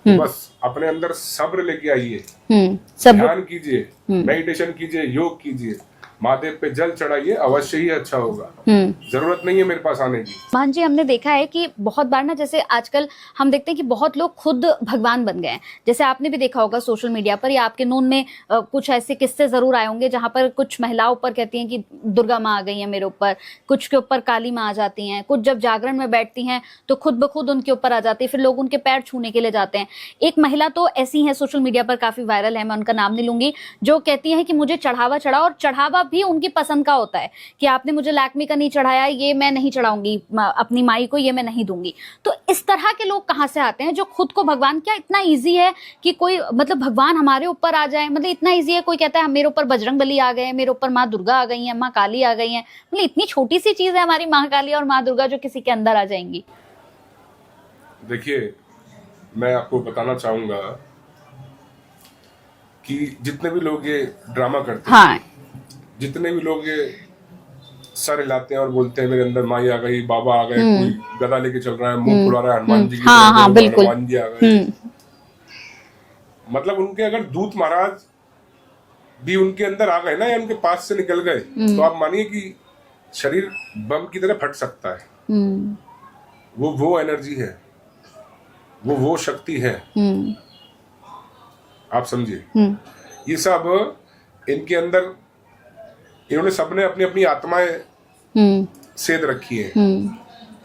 तो बस अपने अंदर सब्र लेके आइए, ध्यान कीजिए, मेडिटेशन कीजिए, योग कीजिए, महादेव पे जल चढ़ाइए, अवश्य ही अच्छा होगा। जरूरत नहीं है मेरे पास आने की। मान जी, हमने देखा है कि बहुत बार ना, जैसे आजकल हम देखते हैं कि बहुत लोग खुद भगवान बन गए हैं। जैसे आपने भी देखा होगा सोशल मीडिया पर या आपके नोन में कुछ ऐसे किस्से जरूर आए होंगे जहां पर कुछ महिलाओं ऊपर कहती हैं कि दुर्गा माँ आ गई है मेरे ऊपर, कुछ के ऊपर काली माँ आ जाती हैं, कुछ जब जागरण में बैठती हैं तो खुद ब खुद उनके ऊपर आ जाती है, फिर लोग उनके पैर छूने के लिए जाते हैं। एक महिला तो ऐसी है, सोशल मीडिया पर काफी वायरल है, मैं उनका नाम नहीं लूंगी, जो कहती है कि मुझे चढ़ावा चढ़ा, और चढ़ावा भी उनकी पसंद का होता है कि आपने मुझे लैक्मी का नहीं चढ़ाया, ये मैं नहीं चढ़ाऊंगी, अपनी माई को ये मैं नहीं दूंगी। तो इस तरह के लोग कहाँ से आते हैं जो खुद को भगवान, क्या इतना इजी है कि कोई मतलब भगवान हमारे ऊपर आ जाए? मतलब इतना इजी है, कोई कहता है मेरे ऊपर बजरंगबली आ गए, मेरे ऊपर माँ दुर्गा आ गई है, माँ काली आ गई है, मतलब इतनी छोटी सी चीज है हमारी माँ काली और माँ दुर्गा जो किसी के अंदर आ जाएंगी। देखिए, मैं आपको बताना चाहूंगा कि जितने भी लोग ये ड्रामा करते हैं, जितने भी लोग ये सर हिलाते हैं और बोलते हैं मेरे अंदर माई आ गई, बाबा आ गए, कोई गदा लेके चल रहा है, मुंह फुला रहा है हनुमान जी की, बिल्कुल हनुमान जी आ गए, मतलब उनके अगर दूत महाराज भी उनके अंदर आ गए ना, या उनके पास से निकल गए, तो आप मानिए कि शरीर बम की तरह फट सकता है। वो एनर्जी है, वो शक्ति है, आप समझिए। ये सब इनके अंदर, इन्होंने सबने अपनी अपनी आत्माएं सेध रखी है,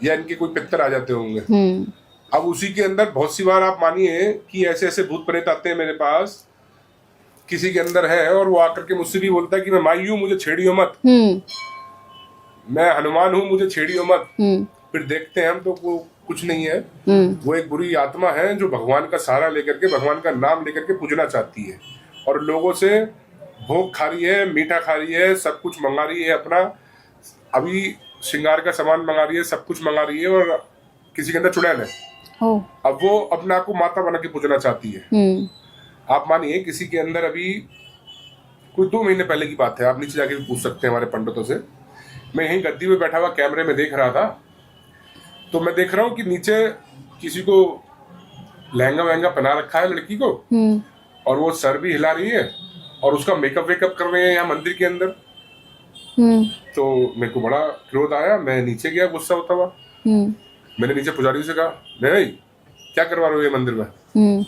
या इनके कोई पितर आ जाते होंगे। अब उसी के अंदर बहुत सी बार आप मानिए कि ऐसे ऐसे भूत प्रेत आते हैं मेरे पास, किसी के अंदर है और वो आकर के मुझसे भी बोलता है कि मैं माई हूं, मुझे छेड़ियो मत, मैं हनुमान हूं, मुझे छेड़ियो मत। फिर देखते हैं हम तो वो कुछ नहीं है, वो एक बुरी आत्मा है जो भगवान का सहारा लेकर के, भगवान का नाम लेकर के पूजना चाहती है, और लोगों से भोग खा रही है, मीठा खा रही है, सब कुछ मंगा रही है, अपना अभी श्रृंगार का सामान मंगा रही है, सब कुछ मंगा रही है, और किसी के अंदर चुड़ैल है। अब वो अपने आप को माता बना के पूजना चाहती है। आप मानिए किसी के अंदर अभी कोई 2 महीने पहले की बात है, आप नीचे जाके भी पूछ सकते हैं हमारे पंडितों से। मैं यहीं गद्दी में बैठा हुआ कैमरे में देख रहा था, तो मैं देख रहा हूँ कि नीचे किसी को लहंगा वहंगा पहना रखा है लड़की को, और वो सर भी हिला रही है और उसका मेकअप वेकअप कर रहे हैं यहाँ मंदिर के अंदर। तो मेरे को बड़ा क्रोध आया, मैं नीचे गया गुस्सा होता हुआ। मैंने नीचे पुजारी से कहा, नहीं क्या करवा रहे हो ये मंदिर में?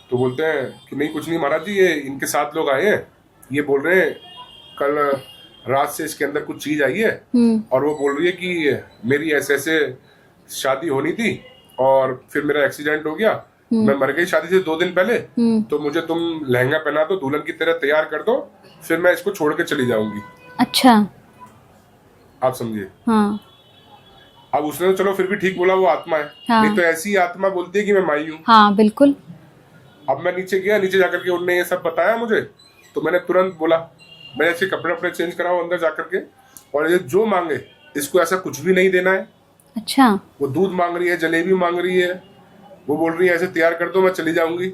तो बोलते हैं कि नहीं कुछ नहीं महाराज जी, ये इनके 7 लोग आए हैं, ये बोल रहे हैं कल रात से इसके अंदर कुछ चीज आई है, और वो बोल रही है कि मेरी ऐसे ऐसे शादी होनी थी और फिर मेरा एक्सीडेंट हो गया, मैं मर गई शादी से 2 दिन पहले, तो मुझे तुम लहंगा पहना दो, दुल्हन की तरह तैयार कर दो, फिर मैं इसको छोड़ के चली जाऊंगी। अच्छा, आप समझिए। अब उसने तो चलो फिर भी ठीक बोला, वो आत्मा है। नहीं तो ऐसी आत्मा बोलती है कि मैं माई हूँ। बिल्कुल। अब मैं नीचे गया, नीचे जाकर के उन्होंने ये सब बताया मुझे, तो मैंने तुरंत बोला, मैं ऐसे कपड़े अपने चेंज कराऊं अंदर जाकर के, और ये जो मांगे इसको ऐसा कुछ भी नहीं देना है। अच्छा। वो दूध मांग रही है, जलेबी मांग रही है, वो बोल रही है ऐसे तैयार कर दो मैं चली जाऊंगी।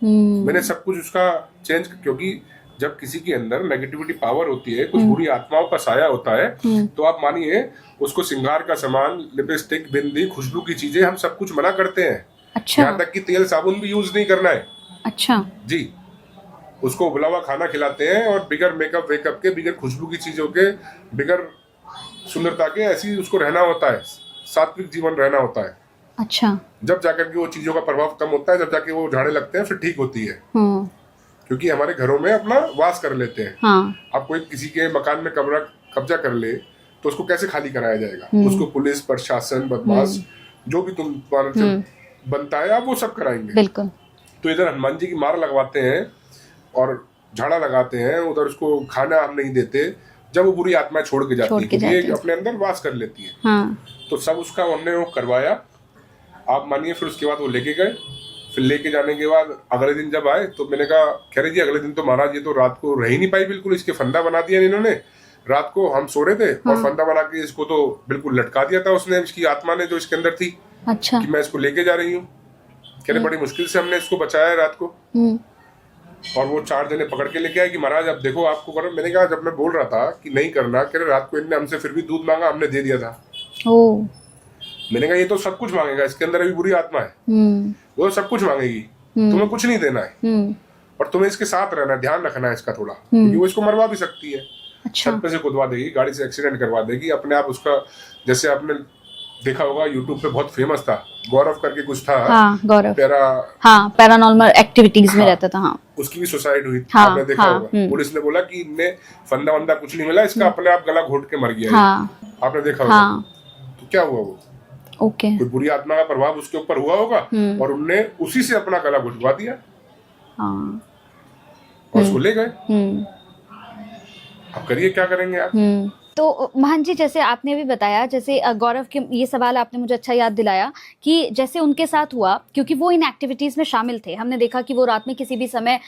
मैंने सब कुछ उसका चेंज, क्योंकि जब किसी के अंदर नेगेटिविटी पावर होती है, कुछ बुरी आत्माओं का साया होता है, तो आप मानिए उसको श्रृंगार का सामान, लिपस्टिक, बिंदी, खुशबू की चीजें हम सब कुछ मना करते हैं। अच्छा। यहाँ तक कि तेल साबुन भी यूज नहीं करना है। अच्छा जी। उसको उबला हुआ खाना खिलाते हैं, और बिगर मेकअप वेकअप के, बिगर खुशबू की चीजों के, बिगर सुंदरता के, ऐसी उसको रहना होता है, सात्विक जीवन रहना होता है। अच्छा। जब जाकर के वो चीजों का प्रभाव कम होता है, जब जाके वो झाड़े लगते हैं, फिर ठीक होती है। क्योंकि हमारे घरों में अपना वास कर लेते हैं। अब कोई किसी के मकान में कब्जा कर ले तो उसको कैसे खाली कराया जाएगा? उसको पुलिस, प्रशासन, बदमाश, जो भी तुम बनता है, आप वो सब कराएंगे। बिल्कुल। तो इधर हनुमान जी की मार लगवाते हैं और झाड़ा लगाते हैं, उधर उसको खाना हम नहीं देते, जब वो बुरी आत्मा छोड़ के जाती है, क्योंकि ये अपने अंदर वास कर लेती है। तो सब उसका हमने वो करवाया। आप मानिए फिर उसके बाद वो लेके गए। फिर लेके जाने के बाद अगले दिन जब आए तो मैंने कहा, कह रही जी अगले दिन तो महाराज ये तो रात को रह ही नहीं पाई, बिल्कुल इसके फंदा बना दिया इन्होंने। रात को हम सो रहे थे और फंदा बना के इसको तो बिल्कुल लटका दिया था उसने, इसकी आत्मा ने जो इसके अंदर थी। अच्छा। कि मैं इसको लेके जा रही हूँ। कह रहे बड़ी मुश्किल से हमने इसको बचाया रात को, और वो 4 जने पकड़ के लेके आए कि महाराज अब देखो आपको करो। मैंने कहा जब मैं बोल रहा था कि नहीं करना, कह रहे रात को इनने हमसे फिर भी दूध मांगा, हमने दे दिया था। मैंने कहा ये तो सब कुछ मांगेगा, इसके अंदर अभी बुरी आत्मा है, वो सब कुछ मांगेगी, तुम्हें कुछ नहीं देना है, और तुम्हें इसके साथ रहना है, ध्यान रखना है इसका थोड़ा, क्योंकि वो इसको मरवा भी सकती है। अच्छा। छत पे से कूदवा देगी, गाड़ी से एक्सीडेंट करवा देगी अपने आप उसका। जैसे आपने देखा होगा यूट्यूब पे बहुत फेमस था, गौरव करके कुछ था। हाँ, गौरव। हाँ, पैरानॉर्मल एक्टिविटीज में हाँ, रहता था। हाँ, उसकी भी सुसाइड हुई। हाँ, आपने देखा हाँ, होगा। पुलिस ने बोला कि इनने फंदा वंदा कुछ नहीं मिला, इसका अपने आप गला घोट के मर गया। हाँ, आपने देखा होगा। हाँ, तो क्या हुआ वो? ओके। कोई बुरी आत्मा का प्रभाव उसके ऊपर हुआ होगा और उनने उसी से अपना गला घुटवा दिया। हाँ, और उसको ले गए। अब करिए क्या करेंगे आप। तो महंत जी, जैसे आपने भी बताया, जैसे गौरव के ये सवाल आपने मुझे अच्छा याद दिलाया कि जैसे उनके साथ हुआ, क्योंकि वो इन एक्टिविटीज में शामिल थे। हमने देखा कि वो रात में किसी भी समय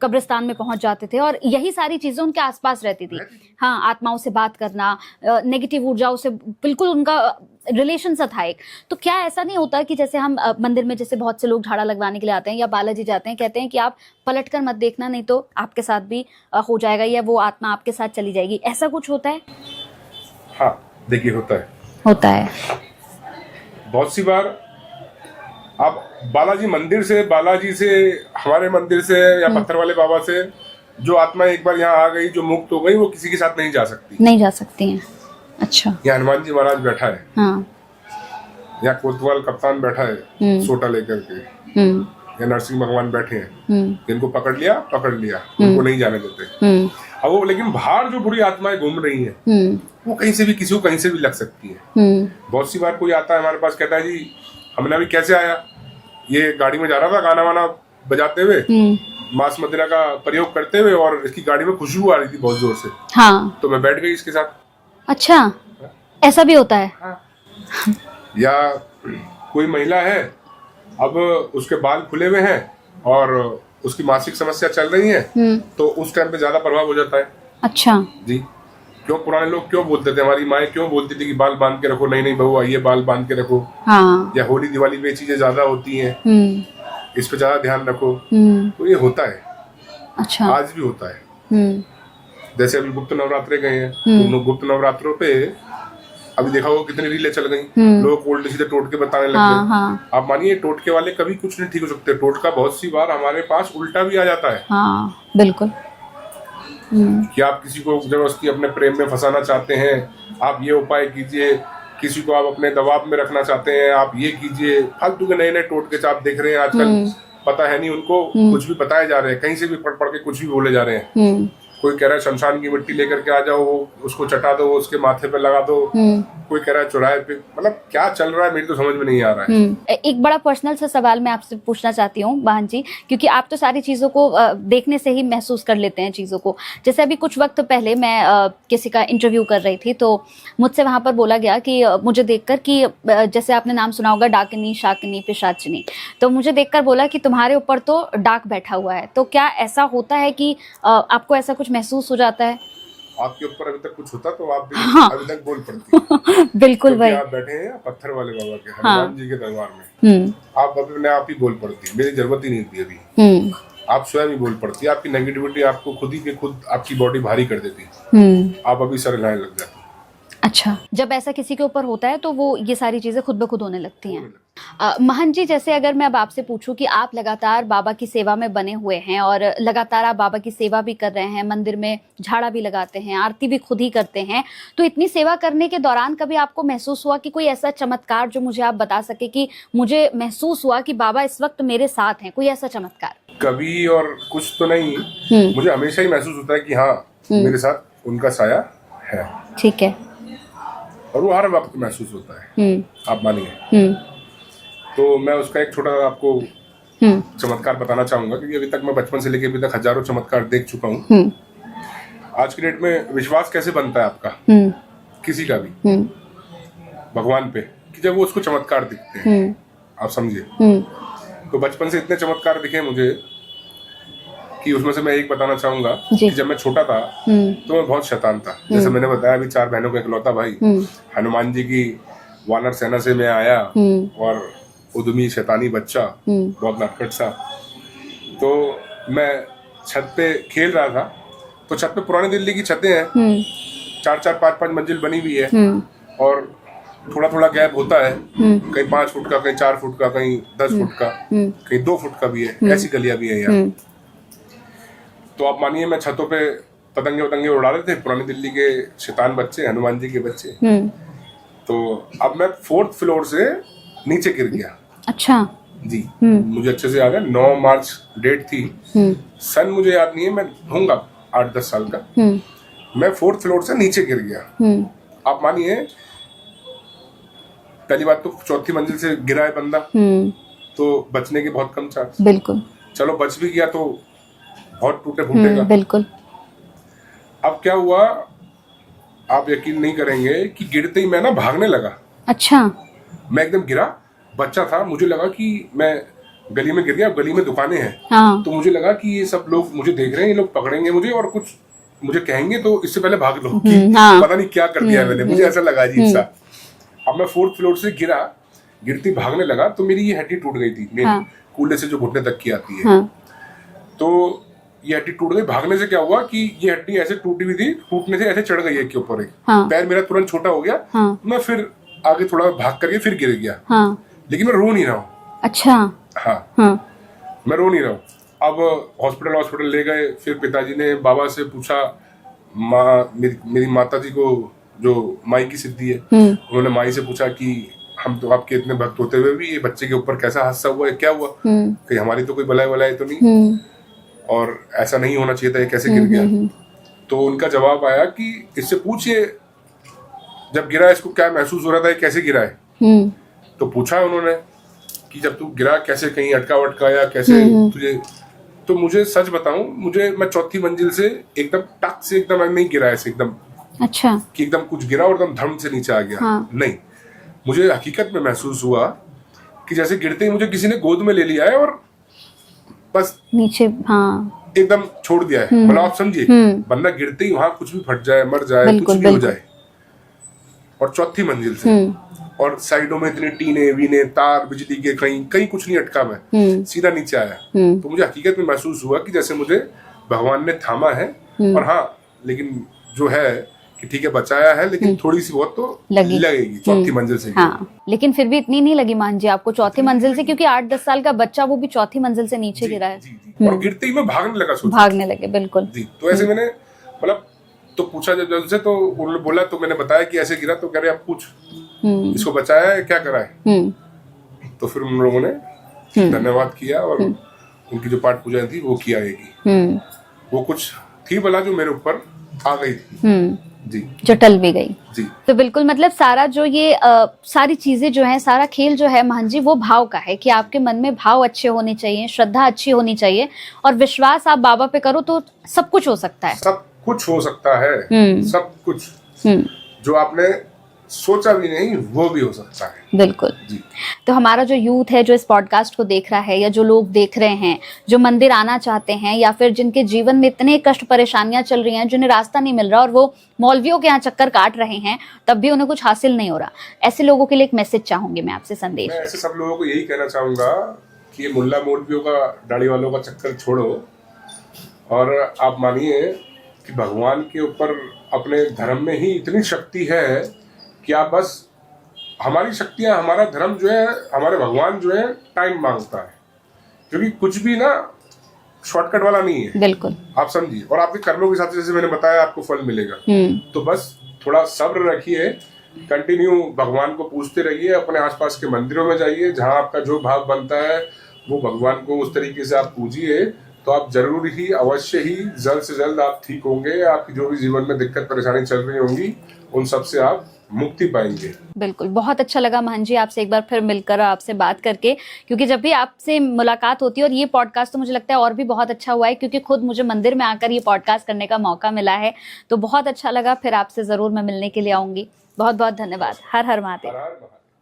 कब्रिस्तान में पहुंच जाते थे और यही सारी चीजें उनके आसपास रहती थी। हाँ, आत्माओं से बात करना, नेगेटिव ऊर्जाओं से बिल्कुल उनका रिलेशन सा था एक। तो क्या ऐसा नहीं होता कि जैसे हम मंदिर में जैसे बहुत से लोग झाड़ा लगवाने के लिए आते हैं या बालाजी जाते हैं, कहते हैं कि आप पलट कर मत देखना, नहीं तो आपके साथ भी हो जाएगा या वो आत्मा आपके साथ चली जाएगी, ऐसा कुछ होता है? हाँ, देखिए होता है। बहुत सी बार आप बालाजी से हमारे मंदिर से या पत्थर वाले बाबा से जो आत्मा एक बार यहाँ आ गई, जो मुक्त हो गई, वो किसी के साथ नहीं जा सकती हैं। अच्छा। या हनुमान जी महाराज बैठा है। हाँ। या कोतवाल कप्तान बैठा है सोटा लेकर के। या नरसिंह भगवान बैठे हैं, जिनको पकड़ लिया उनको नहीं जाने देते। अब वो लेकिन बाहर जो बुरी आत्माएं घूम रही हैं, वो कहीं से भी किसी को कहीं से भी लग सकती है। बहुत सी बार कोई आता है हमारे पास, कहता है जी हमने अभी कैसे आया, ये गाड़ी में जा रहा था गाना वाना बजाते हुए, मांस मदिरा का प्रयोग करते हुए, और इसकी गाड़ी में खुशबू आ रही थी बहुत जोर से। हाँ। तो मैं बैठ गई इसके साथ। अच्छा, ऐसा भी होता है। हाँ। या कोई महिला है, अब उसके बाल खुले हुए हैं और उसकी मासिक समस्या चल रही है, तो उस टाइम पे ज्यादा प्रभाव हो जाता है। अच्छा जी। क्यों पुराने लोग क्यों बोलते थे, हमारी माएँ क्यों बोलती थी कि बाल बांध के रखो, नहीं बहू आइए बाल बांध के रखो। हाँ। या होली दिवाली में चीजें ज्यादा होती हैं, इस पे ज्यादा ध्यान रखो। तो ये होता है। अच्छा। आज भी होता है। जैसे अभी गुप्त नवरात्रे गए हैं, तो गुप्त नवरात्रों पे अभी देखा होगा कितनी रीलें चल गई, लोग उल्टे सीधे टोटके बताने लग गए। हाँ। आप मानिए टोटके वाले कभी कुछ नहीं ठीक हो सकते। टोटका बहुत सी बार हमारे पास उल्टा भी आ जाता है। हाँ, बिल्कुल। कि आप किसी को जबरदस्ती अपने प्रेम में फंसाना चाहते हैं, आप ये उपाय कीजिए। किसी को आप अपने दबाव में रखना चाहते हैं, आप ये कीजिए। फालतू के नए नए टोटके आप देख रहे हैं आजकल, पता है नहीं उनको, कुछ भी बताए जा रहे हैं, कहीं से भी पढ़ के कुछ भी बोले जा रहे हैं। कोई कह रहा है शमशान की मिट्टी लेकर के आ जाओ, उसको चटा दो, उसके माथे पे लगा दो। कोई कह रहा है चौराहे पे, मतलब क्या चल रहा है मेरी तो समझ में नहीं आ रहा है। एक बड़ा पर्सनल सा सवाल मैं आपसे पूछना चाहती हूँ बहन जी, क्योंकि आप तो सारी चीजों को देखने से ही महसूस कर लेते हैं चीजों को। जैसे अभी कुछ वक्त पहले मैं किसी का इंटरव्यू कर रही थी, तो मुझसे वहां पर बोला गया कि मुझे देखकर कि जैसे आपने नाम सुना होगा डाकिनी, शाकिनी, पिशाचिनी, तो मुझे देखकर बोला कि तुम्हारे ऊपर तो डाक बैठा हुआ है। तो क्या ऐसा होता है कि आपको ऐसा कुछ महसूस हो जाता है? आपके ऊपर अभी तक कुछ होता तो आप भी अभी तक बोल पड़ती। बिल्कुल भाई। आप बैठे हैं पत्थर वाले बाबा के, हनुमान जी के दरबार में, आप अपने आप ही बोल पड़ती, मेरी जरूरत ही नहीं थी अभी। आप स्वयं ही बोल पड़ती, आपकी नेगेटिविटी आपको खुद ही के खुद आपकी बॉडी भारी कर देती, आप अभी सर हिलाने लग जाती। अच्छा, जब ऐसा किसी के ऊपर होता है तो वो ये सारी चीजें खुद ब खुद होने लगती हैं। महंत जी, जैसे अगर मैं अब आपसे पूछूं कि आप लगातार बाबा की सेवा में बने हुए हैं और लगातार आप बाबा की सेवा भी कर रहे हैं, मंदिर में झाड़ा भी लगाते हैं, आरती भी खुद ही करते हैं, तो इतनी सेवा करने के दौरान कभी आपको महसूस हुआ कि कोई ऐसा चमत्कार जो मुझे आप बता सके कि मुझे महसूस हुआ कि बाबा इस वक्त मेरे साथ हैं, कोई ऐसा चमत्कार? कभी और कुछ तो नहीं, मुझे हमेशा ही महसूस होता है कि हाँ मेरे साथ उनका साया है। ठीक है। और वो हर वक्त महसूस होता है, आप मानिए। तो मैं उसका एक छोटा आपको चमत्कार बताना चाहूंगा, क्योंकि अभी तक मैं बचपन से लेकर अभी तक हजारों चमत्कार देख चुका हूँ। आज की डेट में विश्वास कैसे बनता है आपका, किसी का भी, भगवान पे, कि जब वो उसको चमत्कार दिखते हैं, आप समझिए। तो बचपन से इतने चमत्कार दिखे मुझे कि उसमें से मैं एक बताना चाहूंगा कि जब मैं छोटा था तो मैं बहुत शैतान था। जैसे मैंने बताया अभी 4 बहनों का इकलौता भाई, हनुमान जी की वानर सेना से मैं आया और उद्यमी शैतानी बच्चा, बहुत नटखट सा। तो मैं छत पे खेल रहा था, तो छत पे पुरानी दिल्ली की छतें हैं, 4-4, 5-5 मंजिल बनी हुई है, और थोड़ा थोड़ा गैप होता है, कहीं 5 फुट का, कहीं 4 फुट का, कहीं 10 फुट का, कहीं 2 फुट का भी है, ऐसी गलियां भी है यहाँ। तो आप मानिए मैं छतों पे पतंगे वतंगे उड़ा रहे थे, पुरानी दिल्ली के शैतान बच्चे, हनुमान जी के बच्चे। तो अब मैं 4th फ्लोर से नीचे गिर गया। अच्छा जी, मुझे अच्छे से याद है, 9 मार्च डेट थी, सन मुझे याद नहीं है, मैं होऊंगा 8-10 साल का। मैं 4th फ्लोर से नीचे गिर गया। आप मानिए, पहली बात तो 4थी मंजिल से गिरा है बंदा, तो बचने के बहुत कम चांस। बिल्कुल। चलो बच भी गया तो बहुत टूटे फूटेगा। बिल्कुल। अब क्या हुआ, आप यकीन नहीं करेंगे कि गिरते ही मैं ना भागने लगा। अच्छा। मैं एकदम गिरा, बच्चा था, मुझे लगा कि मैं गली में गिर गया। गली में दुकानें हैं, हाँ। तो मुझे लगा कि ये सब लोग मुझे देख रहे हैं, ये लोग पकड़ेंगे मुझे और कुछ मुझे कहेंगे, तो इससे पहले भाग लो कि हाँ। पता नहीं क्या कर दिया मैंने, मुझे ऐसा लगा अजीब सा। अब मैं 4th फ्लोर से गिरा, गिरती भागने लगा, तो मेरी ये हड्डी टूट गई थी, मेन कूल्हे से जो घुटने तक की आती है। तो ये हड्डी टूट गई। भागने से क्या हुआ कि ये हड्डी ऐसे टूटी हुई थी, टूटने से ऐसे चढ़ गई एक के ऊपर एक। पैर मेरा तुरंत छोटा हो गया। मैं फिर आगे थोड़ा भाग करके फिर गिर गया। लेकिन मैं रो नहीं रहा हूँ। अच्छा। हाँ, मैं रो नहीं रहा हूँ। अब हॉस्पिटल ले गए, फिर पिताजी ने बाबा से पूछा, मेरी माता जी को जो माई की सिद्धि है, उन्होंने माई से पूछा कि हम तो आपके इतने भक्त होते हुए भी ये बच्चे के ऊपर कैसा हादसा हुआ है, क्या हुआ, कि हमारी तो कोई बलाय तो नहीं, और ऐसा नहीं होना चाहिए था, ये कैसे गिर गया। तो उनका जवाब आया कि इससे पूछिए जब गिरा इसको क्या महसूस हो रहा था, ये कैसे गिरा है। तो पूछा उन्होंने कि जब तू गिरा कैसे, कहीं अटका वटका या कैसे तुझे। तो मुझे सच बताऊं, मैं 4थी मंजिल से एकदम टक से एकदम नहीं गिरा ऐसे एकदम। अच्छा। कि एकदम कुछ गिरा और एकदम धम से नीचे आ गया। नहीं, मुझे हकीकत में महसूस हुआ कि जैसे गिरते ही मुझे किसी ने गोद में ले लिया है और बस नीचे एकदम छोड़ दिया है। मतलब आप समझिए, बंदा गिरते ही वहां कुछ भी फट जाए, मर जाए, कुछ भी हो जाए। और 4थी मंजिल से, और साइडों में इतने टीने वीने तार बिजली के, कहीं कुछ नहीं अटका, मैं सीधा नीचे आया। तो मुझे हकीकत में महसूस हुआ कि जैसे मुझे भगवान ने थामा है। और हाँ, लेकिन जो है कि ठीक है बचाया है, लेकिन थोड़ी सी बहुत तो लगेगी 4थी मंजिल से। हाँ, लेकिन फिर भी इतनी नहीं लगी मान जी आपको 4थी मंजिल से, क्योंकि 8-10 साल का बच्चा वो भी 4थी मंजिल से नीचे गिरा है। और गिरते ही मैं भागने लगा, भागने लगे। बिल्कुल जी। तो ऐसे मैंने मतलब तो पूछा जब से, तो उन्होंने बोला, तो मैंने बताया कि ऐसे गिरा। तो कह रहे आप पूछ, इसको बचाया है, क्या करा है। तो फिर उन लोगों ने धन्यवाद किया और उनकी जो पाठ पूजा थी वो किया आएगी। वो कुछ थी भला जो मेरे ऊपर आ गई थी जी, जो टल भी गई जी। तो बिल्कुल, मतलब सारा जो ये सारी चीजें जो है, सारा खेल जो है महान जी, वो भाव का है कि आपके मन में भाव अच्छे होने चाहिए, श्रद्धा अच्छी होनी चाहिए, और विश्वास आप बाबा पे करो तो सब कुछ हो सकता है। सब कुछ हो सकता है, सब कुछ जो आपने सोचा भी नहीं वो भी हो सकता है। बिल्कुल जी। तो हमारा जो यूथ है जो इस पॉडकास्ट को देख रहा है, या जो लोग देख रहे हैं जो मंदिर आना चाहते हैं, या फिर जिनके जीवन में इतने कष्ट परेशानियां चल रही हैं, जिन्हें रास्ता नहीं मिल रहा और वो मौलवियों के यहाँ चक्कर काट रहे हैं, तब भी उन्हें कुछ हासिल नहीं हो रहा, ऐसे लोगों के लिए एक मैसेज चाहूंगी मैं आपसे, संदेश। मैं ऐसे सब लोगों को यही कहना चाहूंगा कि ये मुल्ला मौलवियों का, दाढ़ी वालों का चक्कर छोड़ो, और आप मानिए कि भगवान के ऊपर, अपने धर्म में ही इतनी शक्ति है कि आप बस, हमारी शक्तियां, हमारा धर्म जो है, हमारे भगवान जो है टाइम मांगता है, क्योंकि कुछ भी ना शॉर्टकट वाला नहीं है। बिल्कुल आप समझिए, और आपके कर्मों के हिसाब से, जैसे मैंने बताया, आपको फल मिलेगा। तो बस थोड़ा सब्र रखिए, कंटिन्यू भगवान को पूछते रहिए, अपने आसपास के मंदिरों में जाइए, जहां आपका जो भाव बनता है वो भगवान को उस तरीके से आप पूजिए, तो आप जरूर ही, अवश्य ही, जल्द से जल्द आप ठीक होंगे। आपकी जो भी जीवन में दिक्कत परेशानी चल रही होंगी, उन सब से आप मुक्ति पाएंगे। बिल्कुल, बहुत अच्छा लगा महान जी आपसे एक बार फिर मिलकर, आपसे बात करके, क्योंकि जब भी आपसे मुलाकात होती है, और ये पॉडकास्ट तो मुझे लगता है और भी बहुत अच्छा हुआ है, क्योंकि खुद मुझे मंदिर में आकर ये पॉडकास्ट करने का मौका मिला है, तो बहुत अच्छा लगा। फिर आपसे जरूर मैं मिलने के लिए आऊंगी। बहुत बहुत धन्यवाद। हर हर महादेव।